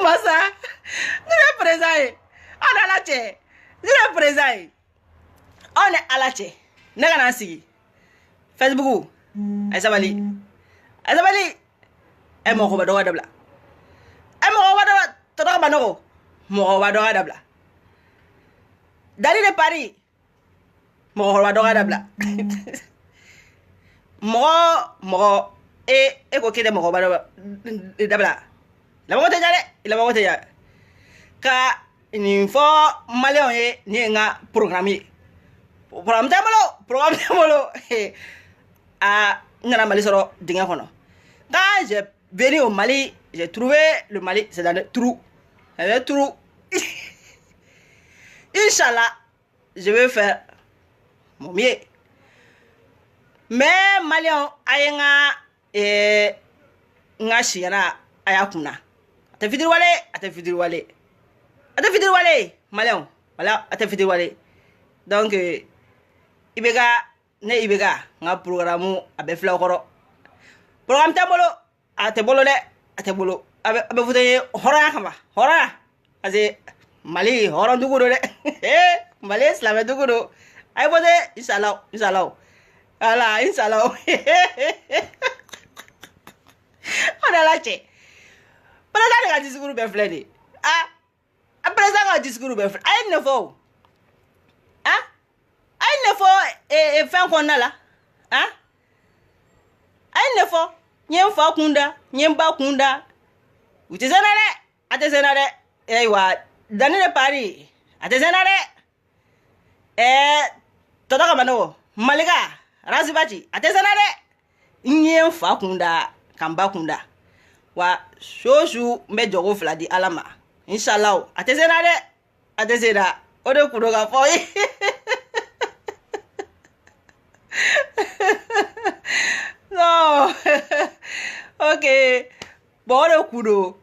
Masa, nous présent. On a la tché. Nous présent. On est à la tché. N'a pas sigi. Facebook. Aïsabali. Mo ko ba do dabla. Mo ko ba do to do ba no. Mo ko ba do dabla. Dari de Paris. Mo ko ba do dabla. Mo ko kide mo ko ba do dabla. La mo te jale. Ka ni fo Malien ye ni nga programme tamolo nana Mali soro dinga kono. Quand j'ai venu au Mali, j'ai trouvé le Mali c'est dans le trou. Inch'Allah, je vais faire mon mieux. Mais Malien ayenga nga shiana ayakuna. Ate fidir wale Malien. Voilà, ate fidir wale. Donc ibega nga programme abe flakoro. Programme tamolo ate bolo abe futé hora kama. Hora. Aze Mali hora duguro de. Mali islam duguro. Ay bote inshallah. Ala inshallah. Ona lache. Président ka discours be flé a président ka discours be flé ay ne fo fin qu'on a là ay ne fo nyem fa kunda nyem ba kunda uti senare ate senare aywa dani de Paris ate senare todo ka mano malika rasibati ate senare nyem fa kunda kamba kunda wa shoshu me jogo fladi alama inshallah atezena o de kudo ka fɔ no okay bon o de kudo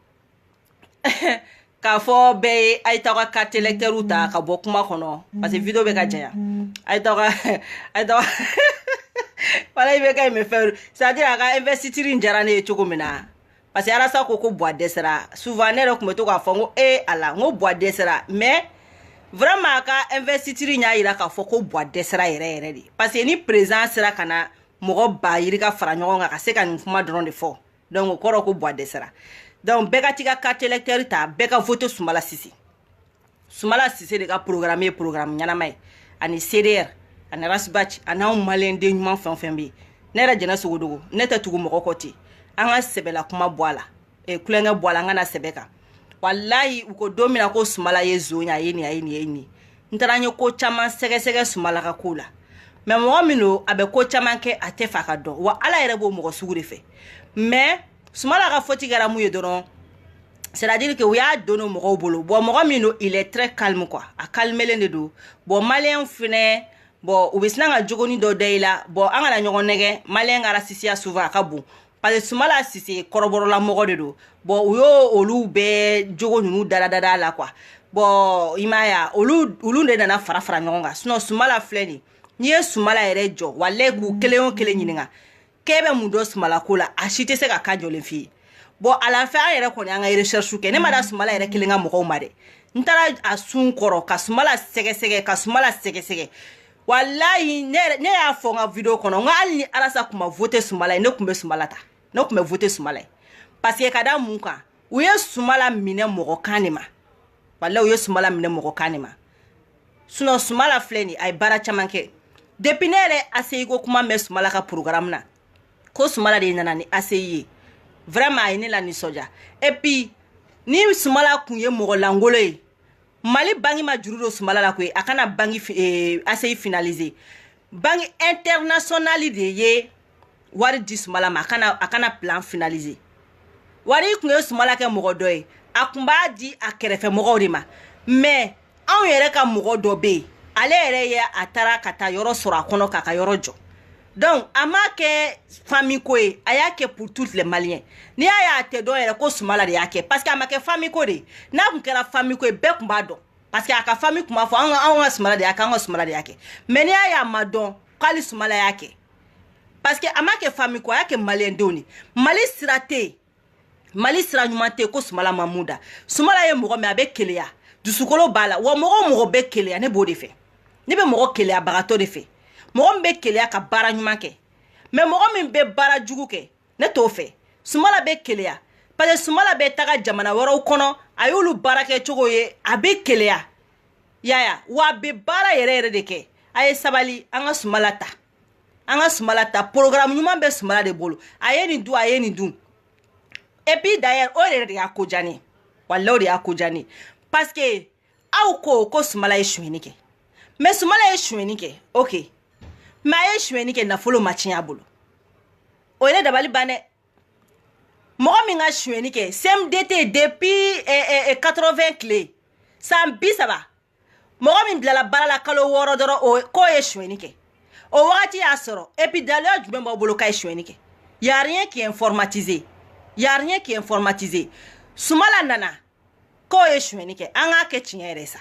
k'a fɔ bɛɛ ye a ye taw ka carte électeur ta ka bɔ kuma kɔnɔ parce que vidéo bɛ ka janya a ye taw wala i bɛ ka me fɛ c'est-à-dire a ka investiture in diyara ne ye cogo min na parce que Arasa ko bois dɛsɛra souvent ne yɛrɛ tun bɛ to k'a fɔ n ko ala n ko bois dɛsɛra mais vraiment a ka investiture in y'a yira k'a fɔ ko bois dɛsɛra yɛrɛ yɛrɛ de parce que ni président sera ka na mɔgɔ ba yiri ka fara ɲɔgɔn kan ka se ka nin kuma dɔrɔn de fɔ donc o kɔrɔ ko bois dɛsɛra donc bɛɛ ka t'i ka carte électeur ta bɛɛ ka voter Sumala Sise de ka programme ye programme ɲanama ye ani CDR ani Rasbach ani anw maliyɛn den ɲuman fɛn o fɛn bɛ yen ne yɛrɛ Jɛnɛ Sogodogo ne tɛ tugu mɔgɔ kɔ ten an ka sɛbɛla kuma bɔ a la kulonkɛ bɔ a la an kana sɛbɛ kan wallahi u ko don min na ko Sumala ye zon ye a ye nin n taara n ye ko caman sɛgɛsɛgɛ Sumala ka ko la mais mɔgɔ min don a bɛ ko caman kɛ a tɛ fɛ a ka dɔn wa Ala yɛrɛ b'o mɔgɔ sugu de fɛ mais Sumala ka faute kɛra mun ye dɔrɔn c'est-à-dire que u y'a donno mɔgɔw bolo bon mɔgɔ min don il est très calme quoi a calmelen de don bon maliyɛn fɛnɛ bon u bɛ sina ka jogoni dɔ da i la bon an kana ɲɔgɔn nɛgɛ maliyɛn ka rasisiya souvent a ka bon parce que Sumala Sise kɔrɔbɔrɔla mɔgɔ de don bon u y'o olu bɛɛ jogo ninnu dada la quoi bon i m'a ye olu de nana fara ɲɔgɔn kan sinon Sumala filɛ nin n'i ye Sumala yɛrɛ jɔ walayi k'u kelen o kelen ɲininka k'e bɛ mun dɔn Sumala ko la a si tɛ se ka kan jɔlen f'i ye bon à la fin an yɛrɛ kɔni an ka recherche kɛ ne ma da Sumala yɛrɛ kelen ka mɔgɔw ma dɛ n taara a sun kɔrɔ ka Sumala sɛgɛsɛgɛ wallahi ne y'a fɔ n ka vidéo kɔnɔ n ko hali ni Arasa tun ma voter Sumala ye ne tun bɛ Sumala ta ne tun bɛ voter Sumala ye parce que ka da mun kan u ye Sumala minɛ mɔgɔ kan de ma wallahi u ye Sumala minɛ mɔgɔ kan de ma sinon Sumala filɛ nin a ye baara caman kɛ depuis ne yɛrɛ ACI ko kuma mɛn Sumala ka programme na ko Sumala de nana ni ACI ye vraiment a ye ne la nisɔndiya et puis ni Sumala kun ye mɔgɔ langolo ye Mali bangi ma juru do Sumala la koyi a kana bangi ACI finaliser bangi international de ye wari di Sumala ma a kana plan finaliser wari kun ye Sumala kɛ mɔgɔ dɔ ye a kun b'a di a kɛrɛfɛ mɔgɔw de ma mais anw yɛrɛ ka mɔgɔ dɔ bɛ yen ale yɛrɛ ye a taara ka taa yɔrɔ sɔrɔ a kɔnɔ k'a ka yɔrɔ jɔ donc a ma kɛ famille ko ye a y'a kɛ pour tous les Maliens n'i y'a ye a tɛ dɔn yɛrɛ ko Sumala de y'a kɛ parce que a ma kɛ famille ko de ye n'a kun kɛra famille ko ye bɛɛ kun b'a dɔn parce que a ka famille kun b'a fɔ anw ka Sumala de y'a kɛ an ka Sumala de y'a kɛ mais n'i y'a ye a ma dɔn k'ale Sumala y'a kɛ parce que a ma kɛ famille ko a y'a kɛ Maliens denw de Mali sira tɛ yen Mali sira ɲuman tɛ yen ko Sumala ma mun da Sumala ye mɔgɔ min a bɛ keleya dusukolo b'a la wa mɔgɔ bɛ keleya ne b'o de fɛ ne bɛ mɔgɔ keleya bagatɔ de fɛ mɔgɔ min bɛ keleya ka baara ɲuman kɛ mais mɔgɔ min bɛ baara jugu kɛ ne t'o fɛ Sumala bɛ keleya parce que Sumala bɛ taga jamana wɛrɛw kɔnɔ a y'olu baara kɛ cogo ye a bɛ keleya yaya wa a bɛ baara yɛrɛ de kɛ a ye sabali an ka Sumala ta programme ɲuman bɛ Sumala de bolo a ye nin dun et puis d'ailleurs o yɛrɛ de y'a ko diya ne wallahi o de y'a ko diya ne parce que aw ko Sumala ye sonyɛni kɛ mais Sumala ye sonyɛni kɛ ok mais a ye sonyɛni kɛ nafolo ma tiɲɛ a bolo o ye ne dabali ban dɛ mɔgɔ min ka sonyɛni kɛ CMDT depuis 80 tile san 30 mɔgɔ min bilala baara la kalo 6 dɔrɔn k'o ye sonyɛni kɛ o wagati y'a sɔrɔ et puis daliya jumɛn b'aw bolo k'a ye sonyɛni kɛ y a rien qui est informatisé Sumala nana k'o ye sonyɛni kɛ an k'a kɛ tiɲɛ yɛrɛ sa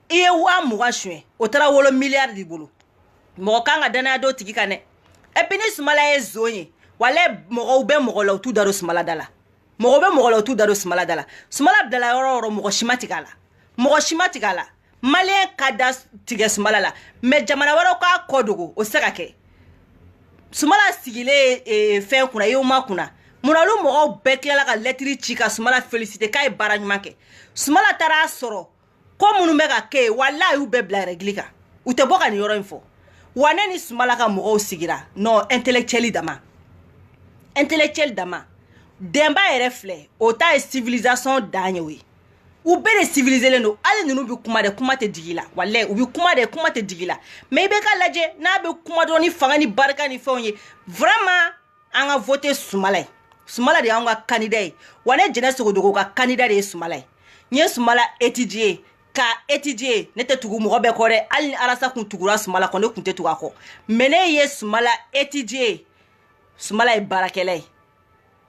i ye 20 sonya o taara wolo miliyari de bolo mɔgɔ kan ka danaya dɔ tigi kan dɛ et puis ni Sumala ye zon ye walayi mɔgɔw bɛ mɔgɔ la u t'u da don Sumala da la Sumala bilala yɔrɔ o yɔrɔ mɔgɔ si ma tigɛ a la Malien ka da tigɛ Sumala la mais jamana wɛrɛw k'a kɔ dogo o se ka kɛ Sumala sigilen fɛn kunna Yewma kunna munna olu mɔgɔw bɛɛ tilala ka lettre ci ka Sumala féliciter k'a ye baara ɲuman kɛ Sumala taara sɔrɔ ko minnu bɛ ka kɛ wallahi y'u bɛɛ bila règle kan u tɛ bɔ ka nin yɔrɔ in fɔ wa ne ni Sumala ka mɔgɔw sigira non intellectuel dama Demba yɛrɛ filɛ o ta ye civilisation dan ye o ye u bɛɛ de civiliselen don hali ninnu bɛ kuma tɛ digi la wallahi u bɛ kuma tɛ digi la mais i bɛ ka lajɛ n'a bɛ kuma dɔrɔn ni fanga ni barika ni fɛnw ye vraiment an ka voter Sumala ye Sumala de y'anw ka candidat ye wa ne Jɛnɛ Sogodogo ka candidat de ye Sumala ye n ye Sumala étudier ka étudier ne tɛ tugu mɔgɔ bɛɛ kɔ dɛ hali ni Alasa kun tugura Sumala kɔ ne kun tɛ tugu a kɔ mais ne ye Sumala étudier Sumala ye baarakɛla ye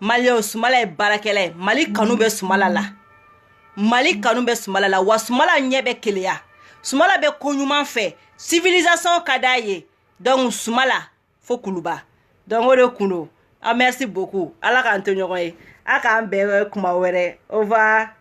Maliyɛnw Sumala ye baarakɛla ye Mali kanu bɛ Sumala la Mali kanu bɛ Sumala la wa Sumala ɲɛ bɛ keleya Sumala bɛ ko ɲuman fɛ civilisation ka d'a ye donc Sumala fo kuluba donc o de kun don merci beaucoup Ala k'an to ɲɔgɔn ye a k'an bɛn kuma wɛrɛ au revoir